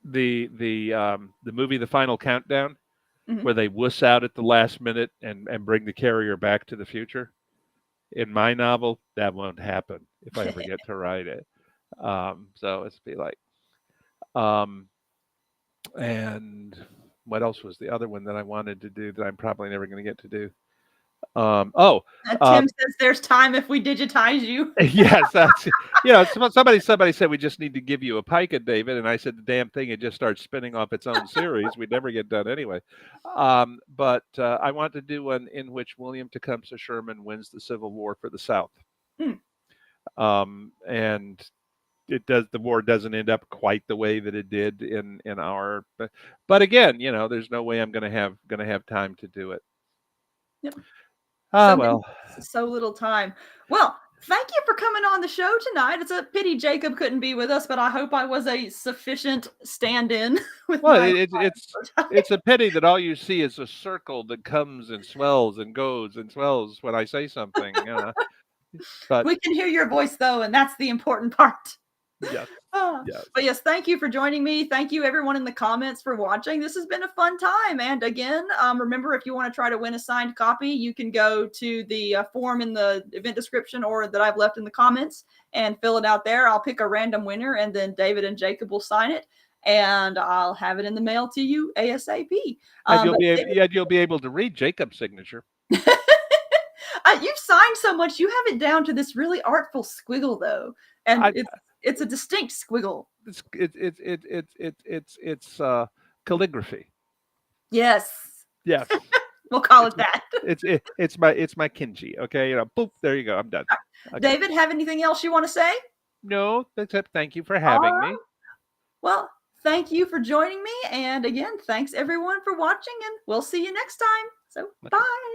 the movie The Final Countdown, Mhm. where they wuss out at the last minute and bring the carrier back to the future. In my novel, that won't happen if I ever get to write it. So it's be like, and what else was the other one that I wanted to do that I'm probably never going to get to do? Tim says there's time if we digitize you. Yes, that's, somebody said we just need to give you a pica, David, and I said the damn thing, it just starts spinning off its own series. We'd never get done anyway. But I want to do one in which William Tecumseh Sherman wins the Civil War for the South. And the war doesn't end up quite the way that it did in our, but again, there's no way I'm going to have time to do it. Yep. Well, so little time. Well, thank you for coming on the show tonight. It's a pity Jacob couldn't be with us, but I hope I was a sufficient stand-in with it's a pity that all you see is a circle that comes and swells and goes and swells when I say something. But we can hear your voice though, and that's the important part. Yes. Yes. But yes, thank you for joining me. Thank you everyone in the comments for watching. This has been a fun time. And again, remember, if you want to try to win a signed copy, you can go to the form in the event description or that I've left in the comments and fill it out there. I'll pick a random winner and then David and Jacob will sign it and I'll have it in the mail to you ASAP. And you'll be able to read Jacob's signature. You've signed so much, you have it down to this really artful squiggle though. And it's a distinct squiggle. It's calligraphy. Yes. Yes. We'll call it that. It's my Kinji. Okay, boop. There you go. I'm done. Okay. David, have anything else you want to say? No, except thank you for having me. Well, thank you for joining me, and again, thanks everyone for watching, and we'll see you next time. So, bye.